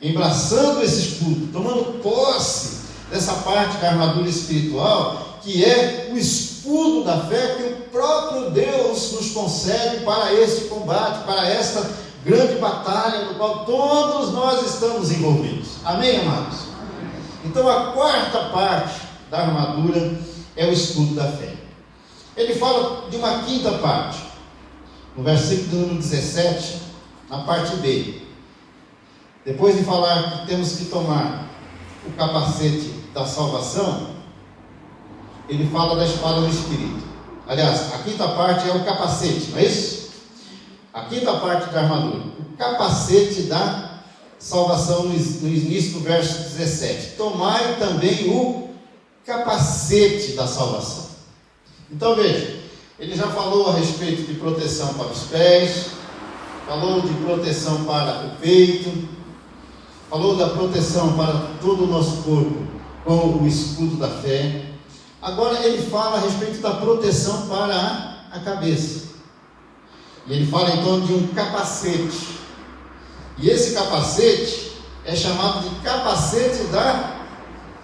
embraçando esse escudo, tomando posse dessa parte da armadura espiritual, que é o escudo da fé que o próprio Deus nos concede para este combate, para esta grande batalha no qual todos nós estamos envolvidos. Amém, amados? Então a quarta parte da armadura é o escudo da fé. Ele fala de uma quinta parte, no versículo número 17, na parte B. Depois de falar que temos que tomar o capacete da salvação, ele fala da espada do Espírito. Aliás, a quinta parte é o capacete, não é isso? A quinta parte da armadura, o capacete da salvação, no início do verso 17. Tomai também o capacete da salvação. Então veja, ele já falou a respeito de proteção para os pés, falou de proteção para o peito, falou da proteção para todo o nosso corpo com o escudo da fé. Agora ele fala a respeito da proteção para a cabeça. E ele fala então de um capacete. E esse capacete é chamado de capacete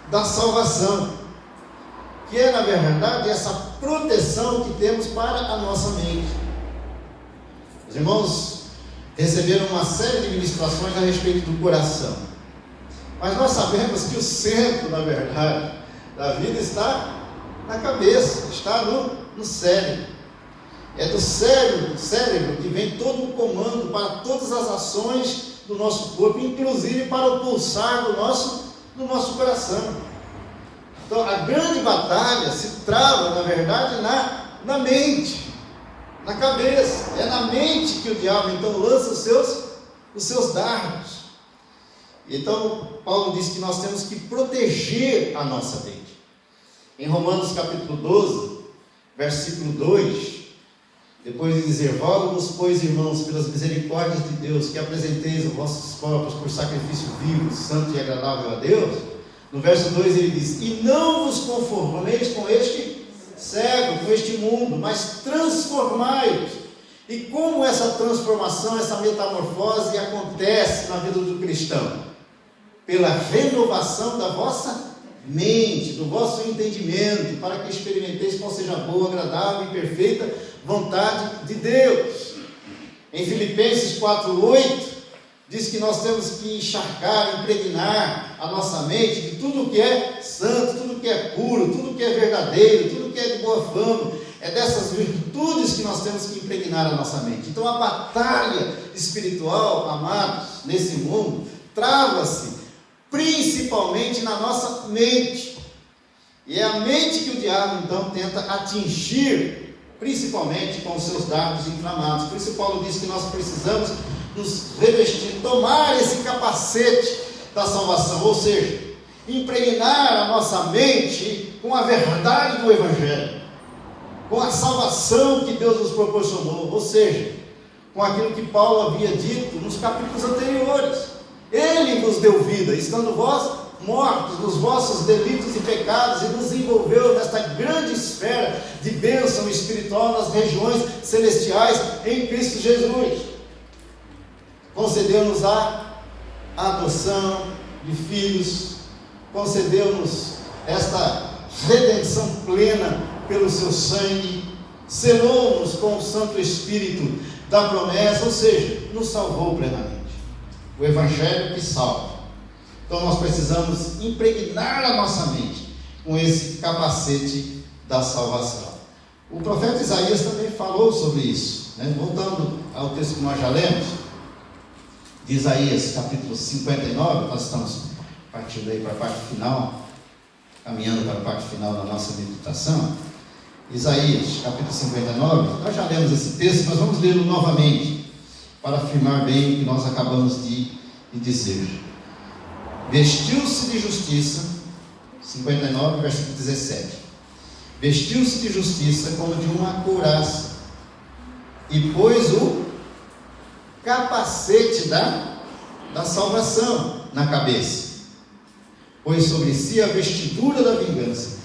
da salvação, que é na verdade essa proteção que temos para a nossa mente. Os irmãos receberam uma série de ministrações a respeito do coração, mas nós sabemos que o centro, na verdade, da vida está na cabeça, está no cérebro. É do cérebro que vem todo o comando para todas as ações do nosso corpo, inclusive para o pulsar do nosso coração. Então a grande batalha se trava, na verdade, na mente, na cabeça. É na mente que o diabo então lança os seus dardos. Então Paulo diz que nós temos que proteger a nossa mente. Em Romanos capítulo 12, versículo 2, depois de dizer: rogo-vos, pois, irmãos, pelas misericórdias de Deus, que apresenteis os vossos corpos por sacrifício vivo, santo e agradável a Deus. No verso 2 ele diz: e não vos conformeis com este século, com este mundo, mas transformai-vos. E como essa transformação, essa metamorfose acontece na vida do cristão? Pela renovação da vossa mente, do vosso entendimento, para que experimenteis qual seja a boa, agradável e perfeita vontade de Deus. Em Filipenses 4:8 diz que nós temos que encharcar, impregnar a nossa mente de tudo que é santo, tudo que é puro, tudo que é verdadeiro, tudo que é de boa fama. É dessas virtudes que nós temos que impregnar a nossa mente. Então a batalha espiritual, amados, nesse mundo, trava-se principalmente na nossa mente. E é a mente que o diabo então tenta atingir, principalmente com os seus dardos inflamados. Por isso Paulo diz que nós precisamos nos revestir, tomar esse capacete da salvação, ou seja, impregnar a nossa mente com a verdade do Evangelho, com a salvação que Deus nos proporcionou, ou seja, com aquilo que Paulo havia dito nos capítulos anteriores. Ele vos deu vida, estando vós mortos nos vossos delitos e pecados, e nos envolveu nesta grande esfera de bênção espiritual nas regiões celestiais em Cristo Jesus. Concedeu-nos a adoção de filhos, concedeu-nos esta redenção plena pelo seu sangue, selou-nos com o Santo Espírito da promessa, ou seja, nos salvou plenamente. O Evangelho que salva. Então nós precisamos impregnar a nossa mente com esse capacete da salvação. O profeta Isaías também falou sobre isso, né? Voltando ao texto que nós já lemos, de Isaías capítulo 59, nós estamos partindo aí para a parte final, caminhando para a parte final da nossa meditação. Isaías capítulo 59, nós já lemos esse texto, mas vamos lê-lo novamente, para afirmar bem o que nós acabamos de dizer. Vestiu-se de justiça, 59, versículo 17. Vestiu-se de justiça como de uma couraça, e pôs o capacete da salvação na cabeça. Pôs sobre si a vestidura da vingança,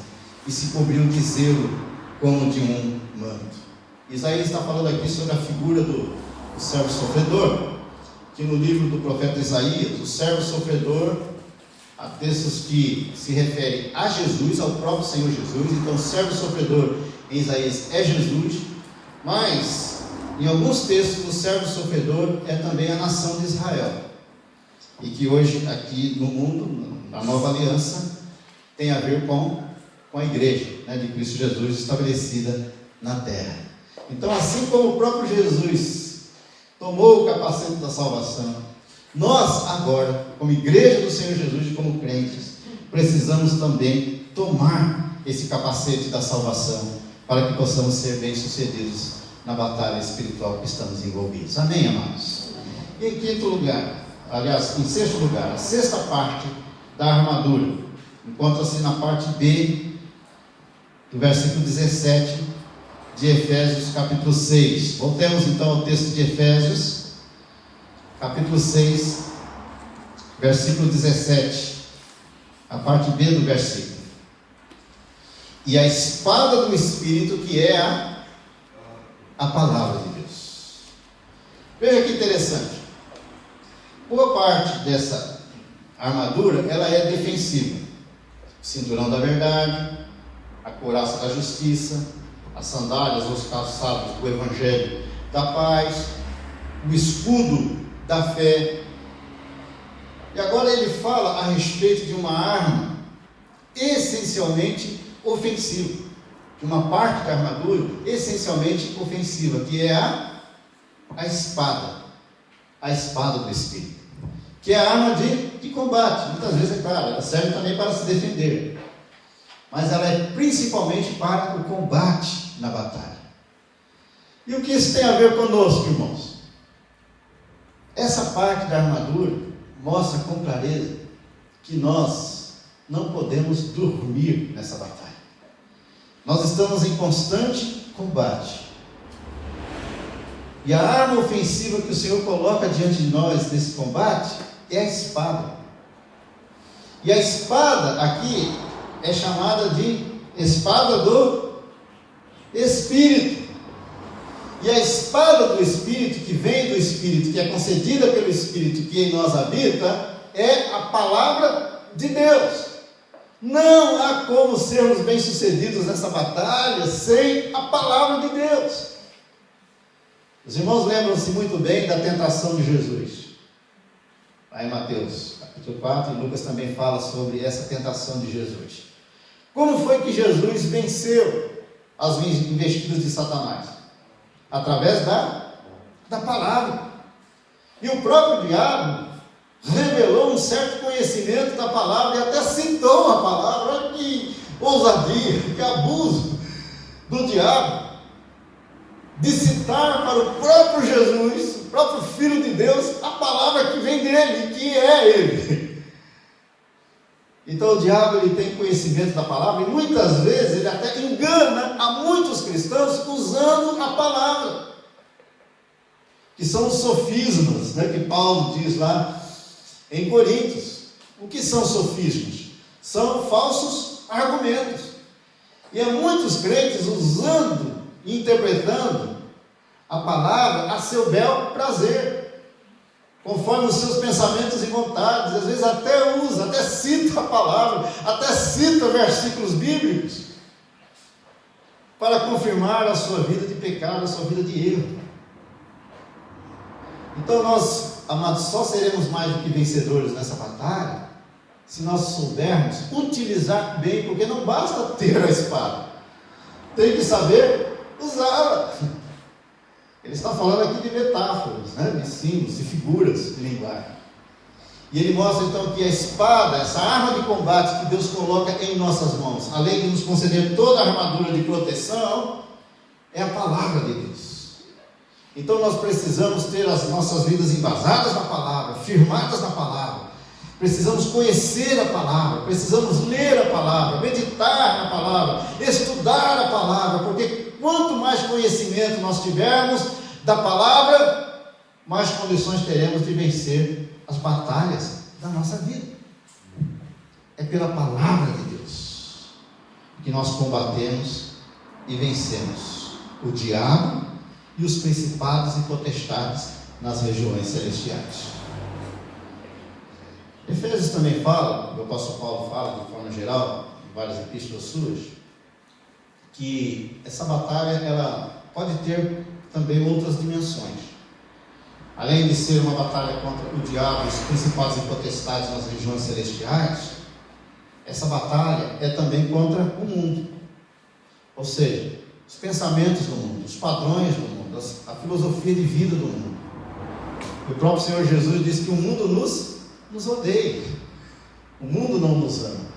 e se cobriu de zelo como de um manto. Isaías está falando aqui sobre a figura do servo sofredor, que no livro do profeta Isaías, o servo sofredor, há textos que se referem a Jesus, ao próprio Senhor Jesus. Então o servo sofredor, em Isaías é Jesus, mas em alguns textos o servo sofredor é também a nação de Israel. E que hoje aqui no mundo, na nova aliança, tem a ver com a igreja, né, de Cristo Jesus estabelecida na terra. Então, assim como o próprio Jesus tomou o capacete da salvação, nós agora, como igreja do Senhor Jesus e como crentes, precisamos também tomar esse capacete da salvação para que possamos ser bem-sucedidos na batalha espiritual que estamos envolvidos. Amém, amados? E em quinto lugar, aliás, em sexto lugar, a sexta parte da armadura encontra-se na parte B do versículo 17 de Efésios capítulo 6. Voltemos então ao texto de Efésios capítulo 6, versículo 17, a parte B do versículo. E a espada do Espírito, que é a palavra de Deus. Veja que interessante. Boa parte dessa armadura, ela é defensiva. Cinturão da verdade, a couraça da justiça, as sandálias ou os calçados do evangelho da paz, o escudo da fé. E agora ele fala a respeito de uma arma essencialmente ofensiva, de uma parte da armadura essencialmente ofensiva, que é a espada do Espírito, que é a arma de combate. Muitas vezes, é claro, ela serve também para se defender, mas ela é principalmente para o combate na batalha. E o que isso tem a ver conosco, irmãos? Essa parte da armadura mostra com clareza que nós não podemos dormir nessa batalha. Nós estamos em constante combate. E a arma ofensiva que o Senhor coloca diante de nós nesse combate é a espada. E a espada aqui é chamada de espada do Espírito. E a espada do Espírito, que vem do Espírito, que é concedida pelo Espírito que em nós habita, é a palavra de Deus. Não há como sermos bem-sucedidos nessa batalha sem a palavra de Deus. Os irmãos lembram-se muito bem da tentação de Jesus. Lá em Mateus capítulo 4, e Lucas também fala sobre essa tentação de Jesus. Como foi que Jesus venceu as investidas de Satanás? Através da palavra. E o próprio diabo revelou um certo conhecimento da palavra e até citou a palavra. Olha que ousadia, que abuso do diabo de citar para o próprio Jesus, o próprio Filho de Deus, a palavra que vem dele, que é ele. Então o diabo, ele tem conhecimento da palavra e muitas vezes ele até engana a muitos cristãos usando a palavra, que são os sofismas, né, que Paulo diz lá em Coríntios. O que são sofismas? São falsos argumentos. E há muitos crentes usando e interpretando a palavra a seu bel prazer, conforme os seus pensamentos e vontades. Às vezes até usa, até cita a palavra, até cita versículos bíblicos para confirmar a sua vida de pecado, a sua vida de erro. Então nós, amados, só seremos mais do que vencedores nessa batalha se nós soubermos utilizar bem, porque não basta ter a espada, tem que saber usá-la. Ele está falando aqui de metáforas, né? De símbolos, de figuras de linguagem. E ele mostra então que a espada, essa arma de combate que Deus coloca em nossas mãos, além de nos conceder toda a armadura de proteção, é a palavra de Deus. Então nós precisamos ter as nossas vidas embasadas na palavra, firmadas na palavra. Precisamos conhecer a palavra, precisamos ler a palavra, meditar na palavra, estudar a palavra, porque quanto mais conhecimento nós tivermos da palavra, mais condições teremos de vencer as batalhas da nossa vida. É pela palavra de Deus que nós combatemos e vencemos o diabo e os principados e potestades nas regiões celestiais. Efésios também fala, o apóstolo Paulo fala de forma geral, em várias epístolas suas, que essa batalha ela pode ter também outras dimensões. Além de ser uma batalha contra o diabo e os principados e potestades nas regiões celestiais, essa batalha é também contra o mundo. Ou seja, os pensamentos do mundo, os padrões do mundo, a filosofia de vida do mundo. O próprio Senhor Jesus disse que o mundo nos odeia. O mundo não nos ama.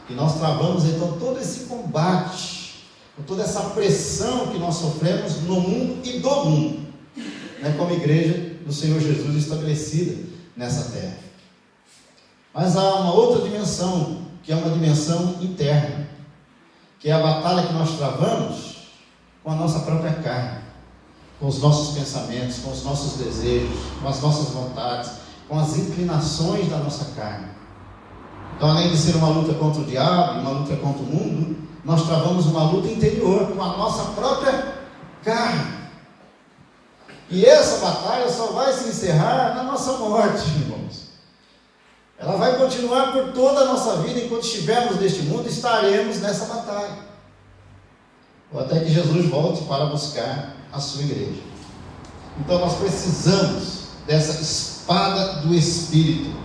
E nós travamos então todo esse combate, com toda essa pressão que nós sofremos no mundo e do mundo, né, como igreja do Senhor Jesus estabelecida nessa terra. Mas há uma outra dimensão, que é uma dimensão interna, que é a batalha que nós travamos com a nossa própria carne, com os nossos pensamentos, com os nossos desejos, com as nossas vontades, com as inclinações da nossa carne. Então, além de ser uma luta contra o diabo, uma luta contra o mundo, nós travamos uma luta interior com a nossa própria carne. E essa batalha só vai se encerrar na nossa morte, irmãos. Ela vai continuar por toda a nossa vida. Enquanto estivermos neste mundo, estaremos nessa batalha, ou até que Jesus volte para buscar a sua igreja. Então nós precisamos dessa espada do Espírito,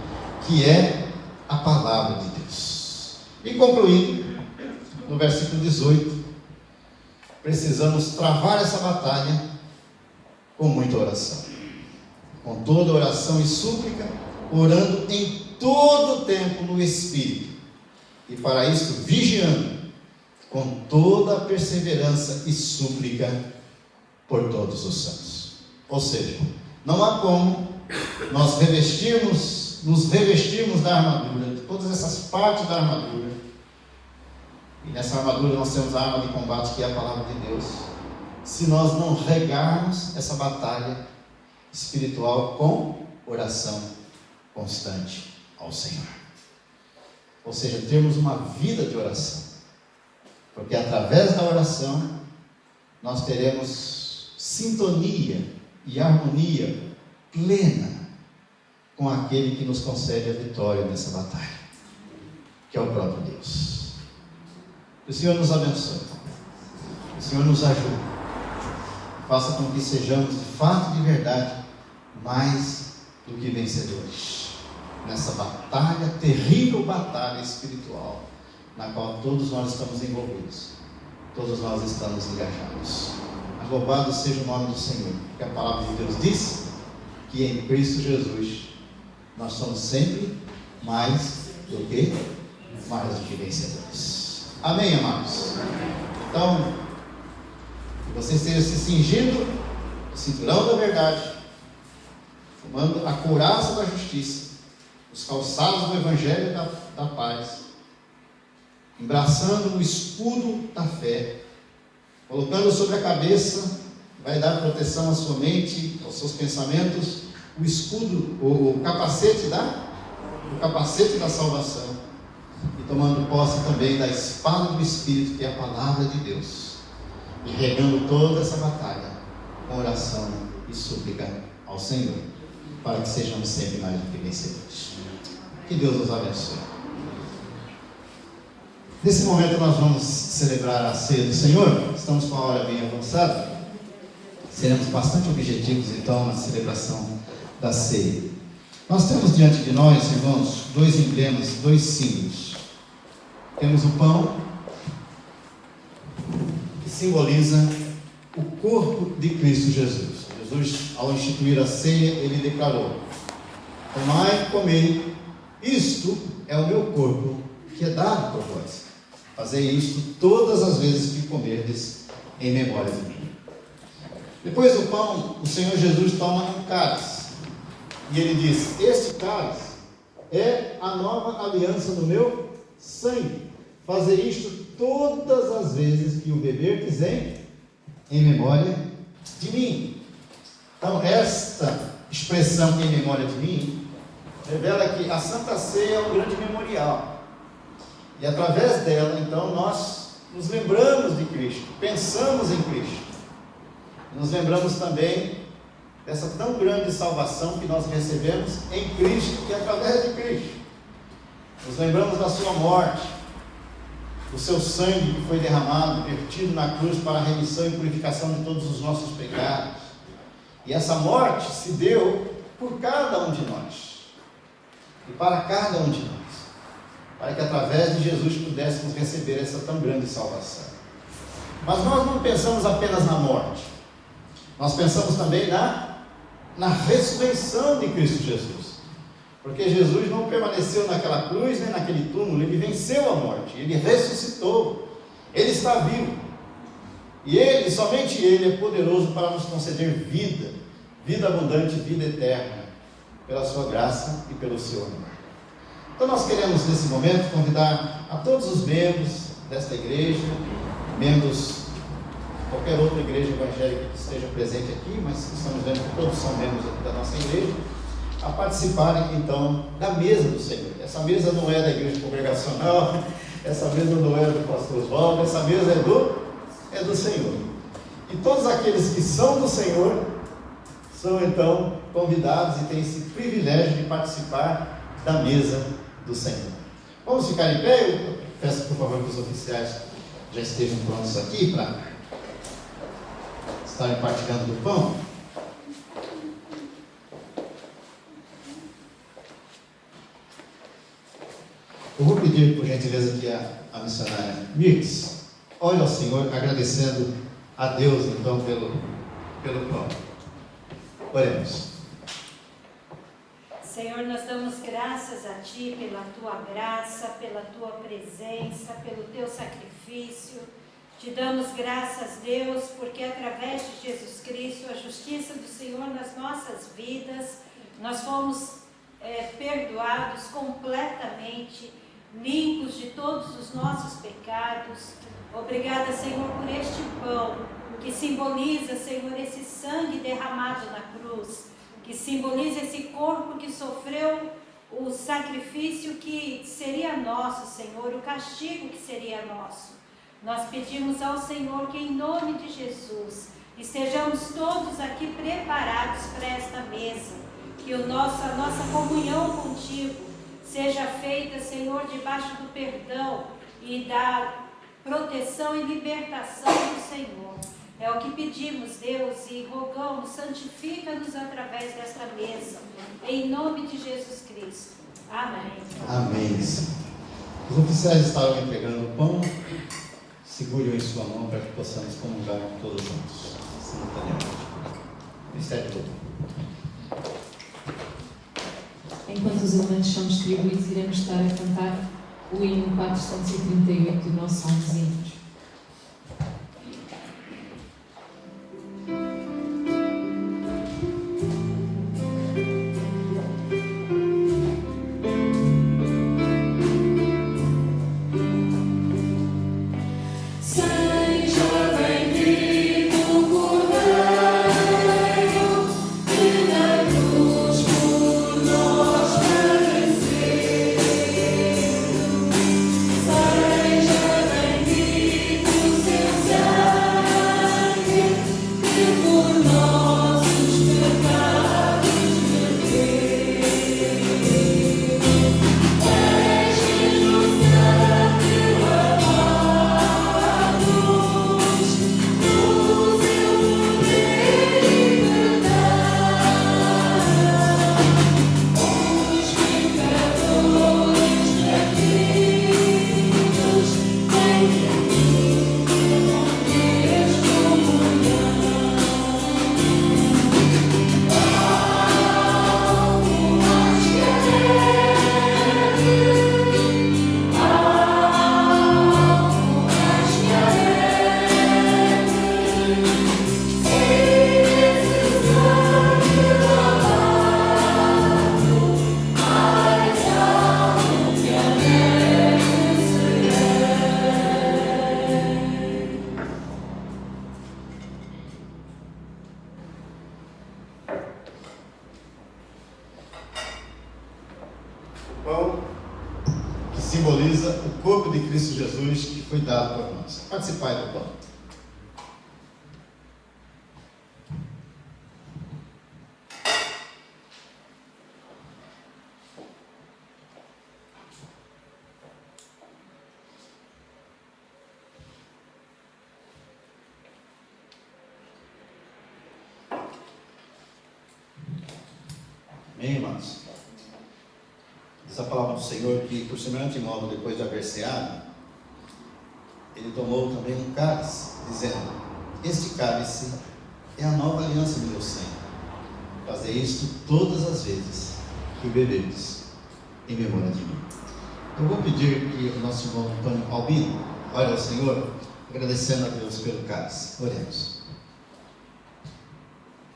que é a palavra de Deus. E concluindo, no versículo 18, precisamos travar essa batalha com muita oração, com toda oração e súplica, orando em todo o tempo no Espírito, e para isso vigiando com toda a perseverança e súplica por todos os santos. Ou seja, não há como nós nos revestirmos da armadura, de todas essas partes da armadura, e nessa armadura nós temos a arma de combate, que é a palavra de Deus, se nós não regarmos essa batalha espiritual com oração constante ao Senhor. Ou seja, termos uma vida de oração, porque através da oração nós teremos sintonia e harmonia plena com aquele que nos concede a vitória nessa batalha, que é o próprio Deus. Que o Senhor nos abençoe, que o Senhor nos ajude, faça com que sejamos de fato, de verdade, mais do que vencedores nessa batalha, terrível batalha espiritual, na qual todos nós estamos envolvidos, todos nós estamos engajados. Louvado seja o nome do Senhor, porque a palavra de Deus diz que em Cristo Jesus nós somos sempre mais do que vencedores. Amém, amados? Então, que você esteja se cingindo o cinturão da verdade, tomando a couraça da justiça, os calçados do evangelho da paz, embraçando o escudo da fé, colocando sobre a cabeça, vai dar proteção à sua mente, aos seus pensamentos, o escudo, o capacete da salvação, e tomando posse também da espada do Espírito, que é a palavra de Deus, e regando toda essa batalha com oração e súplica ao Senhor, para que sejamos sempre mais do que vencedores. Que Deus nos abençoe. Nesse momento nós vamos celebrar a ceia do Senhor. Estamos com a hora bem avançada. Seremos bastante objetivos então na celebração da ceia. Nós temos diante de nós, irmãos, dois emblemas, dois símbolos. Temos o pão, que simboliza o corpo de Cristo Jesus. Jesus, ao instituir a ceia, ele declarou: tomai e comei, isto é o meu corpo, que é dado por vós. Fazei isto todas as vezes que comerdes, em memória de mim. Depois do pão, o Senhor Jesus toma um cálice, e ele diz: este cálice é a nova aliança no meu sangue. Fazei isto todas as vezes que o beberdes, em memória de mim. Então, esta expressão em memória de mim revela que a Santa Ceia é um grande memorial. E através dela, então, nós nos lembramos de Cristo, pensamos em Cristo. Nos lembramos também dessa tão grande salvação que nós recebemos em Cristo e através de Cristo. Nos lembramos da sua morte o seu sangue que foi derramado, vertido na cruz para a remissão e purificação de todos os nossos pecados. E essa morte se deu por cada um de nós, e para cada um de nós, para que através de Jesus pudéssemos receber essa tão grande salvação. Mas nós não pensamos apenas na morte, nós pensamos também na ressurreição de Cristo Jesus. Porque Jesus não permaneceu naquela cruz, nem naquele túmulo, ele venceu a morte, ele ressuscitou, ele está vivo. E ele, somente ele, é poderoso para nos conceder vida, vida abundante, vida eterna, pela sua graça e pelo seu amor. Então nós queremos nesse momento convidar a todos os membros desta igreja, membros de qualquer outra igreja evangélica que esteja presente aqui, mas estamos vendo que todos são membros aqui da nossa igreja, a participarem então da mesa do Senhor. Essa mesa não é da igreja congregacional, essa mesa não é do pastor Oswaldo, essa mesa é do Senhor. E todos aqueles que são do Senhor são então convidados e têm esse privilégio de participar da mesa do Senhor. Vamos ficar em pé? Eu peço por favor que os oficiais já estejam prontos aqui para estarem partilhando do pão. Eu vou pedir por gentileza que a missionária Mirtz olhe ao Senhor agradecendo a Deus então pelo pão. Oremos.
Senhor, nós damos graças a Ti pela Tua graça, pela Tua presença, pelo Teu sacrifício. Te damos graças, Deus, porque através de Jesus Cristo, a justiça do Senhor nas nossas vidas, nós fomos perdoados completamente, limpos de todos os nossos pecados. Obrigada, Senhor, por este pão, que simboliza, Senhor, esse sangue derramado na cruz, que simboliza esse corpo que sofreu o sacrifício que seria nosso, Senhor, o castigo que seria nosso. Nós pedimos ao Senhor que, em nome de Jesus, estejamos todos aqui preparados para esta mesa, que a nossa comunhão contigo seja feita, Senhor, debaixo do perdão e da proteção e libertação do Senhor. É o que pedimos, Deus, e rogamos, santifica-nos através desta mesa, em nome de Jesus Cristo. Amém.
Amém. Os oficiais estarão entregando o pão, segure-o em sua mão para que possamos comungar todos juntos, simultaneamente. Ministério todo.
Enquanto os elementos são distribuídos, iremos estar a cantar o hino 438 do nosso Salmo dos Hinos.
Simboliza o corpo de Cristo Jesus que foi dado por nós. Participai do pão. Amém, irmãos? Diz a palavra do Senhor que, por semelhante modo, depois de haver ceado, ele tomou também um cálice, dizendo: este cálice é a nova aliança do meu sangue. Fazer isto todas as vezes que o beberdes, em memória de mim. Eu vou pedir que o nosso irmão Antônio Albino ore ao Senhor, agradecendo a Deus pelo cálice. Oremos.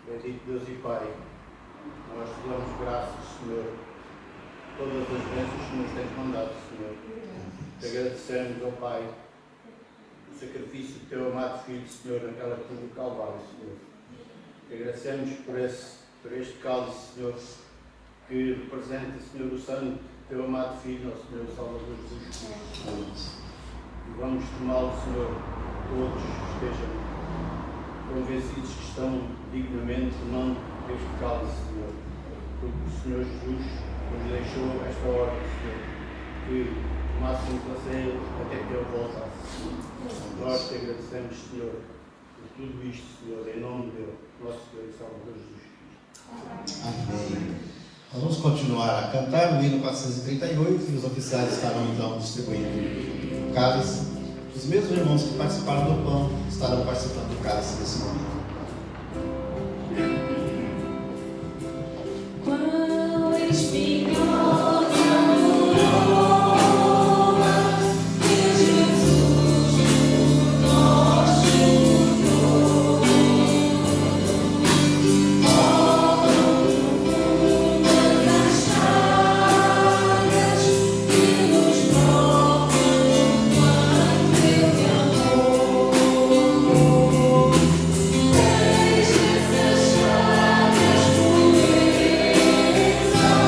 Bendito Deus e Pai, nós te damos graças, Senhor, todas as bênçãos que nos tens mandado, Senhor. Te agradecemos, ó Pai, o sacrifício do teu amado Filho, Senhor, naquela cruz do Calvário, Senhor. Te agradecemos por este cálice, Senhor, que representa, Senhor, o sangue do teu amado Filho, nosso Senhor Salvador Jesus Cristo. E vamos tomá-lo, Senhor, todos estejam convencidos que estão dignamente tomando este cálice, Senhor, porque o Senhor Jesus nos deixou esta ordem, Senhor, que tomássemos a ceia até que Ele voltasse. Nós te agradecemos, Senhor, por tudo isto, Senhor, em nome de nosso Senhor e Salvador Jesus Cristo.
Amém. Nós vamos continuar a cantar o hino 438 e os oficiais estarão então distribuindo o cálice. Os mesmos irmãos que participaram do pão estarão participando do cálice nesse momento.
Quão espinhosa que Jesus por nós julgou, ó profundas as chagas que nos provam quanto Ele amou. Deixe essas chagas pureza para o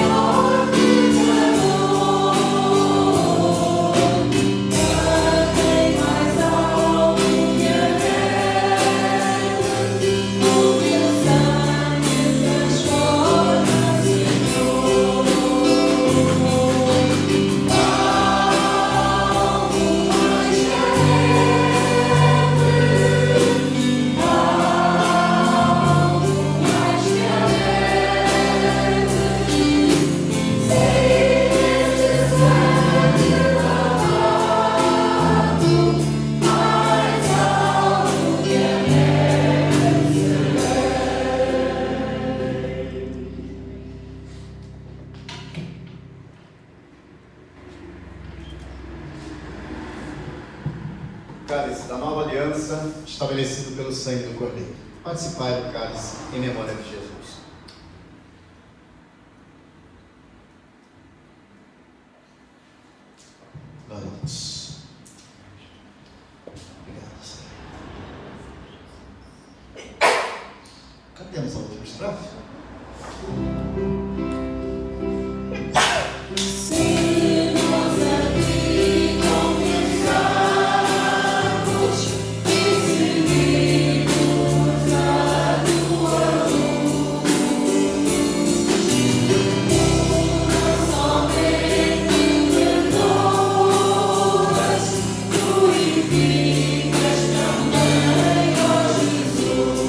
maior pecador. Cantem mais alto que a terra, o teu sangue transforma, Senhor.
Cálice da nova aliança, estabelecido pelo sangue do Cordeiro. Participai do cálice em memória de Jesus. Glória a Deus. Obrigado, Senhor. Cadê a nossa última estrofe?
Se nós aqui confessarmos e seguirmos a tua luz, somente perdoas, purificas também, ó Jesus.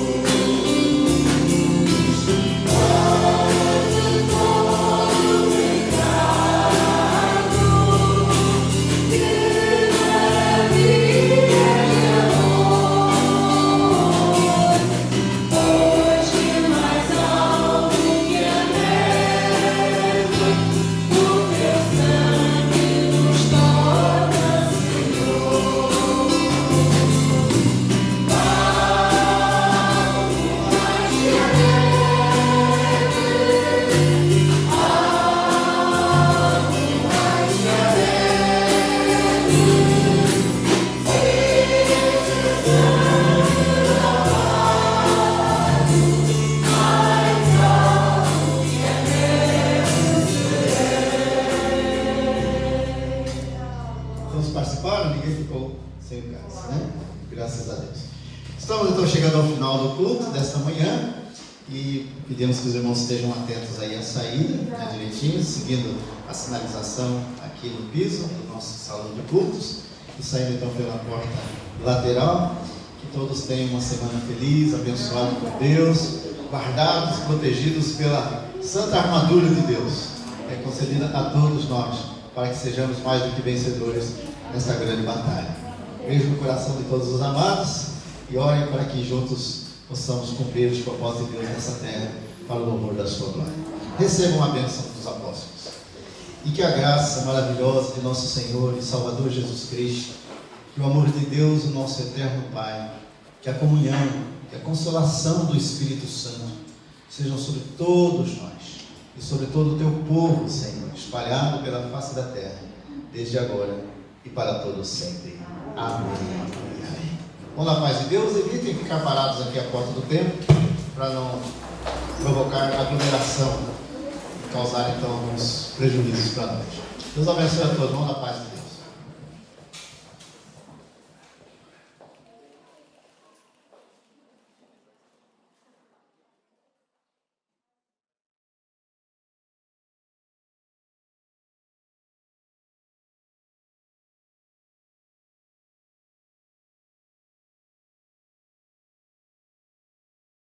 Todos participaram? Ninguém ficou sem o cálice, né? Graças a Deus. Estamos então chegando ao final do culto desta manhã e pedimos que os irmãos estejam atentos aí à saída, né, direitinho, seguindo a sinalização aqui no piso do nosso salão de cultos e saindo então pela porta lateral. Que todos tenham uma semana feliz, abençoada por Deus, guardados e protegidos pela santa armadura de Deus, que é concedida a todos nós, para que sejamos mais do que vencedores nesta grande batalha. Beijo no coração de todos os amados e orem para que juntos possamos cumprir os propósitos de Deus nessa terra, para o louvor da sua glória. Recebam a bênção dos apóstolos. E que a graça maravilhosa de nosso Senhor e Salvador Jesus Cristo, que o amor de Deus, o nosso eterno Pai, que a comunhão, que a consolação do Espírito Santo sejam sobre todos nós e sobre todo o teu povo, Senhor, espalhado pela face da terra, desde agora e para todos sempre. Amém. Amém. Bom, na paz de Deus, evitem ficar parados aqui à porta do templo, para não provocar aglomeração e causar então alguns prejuízos para nós. Deus abençoe a todos. Vamos na paz de Deus.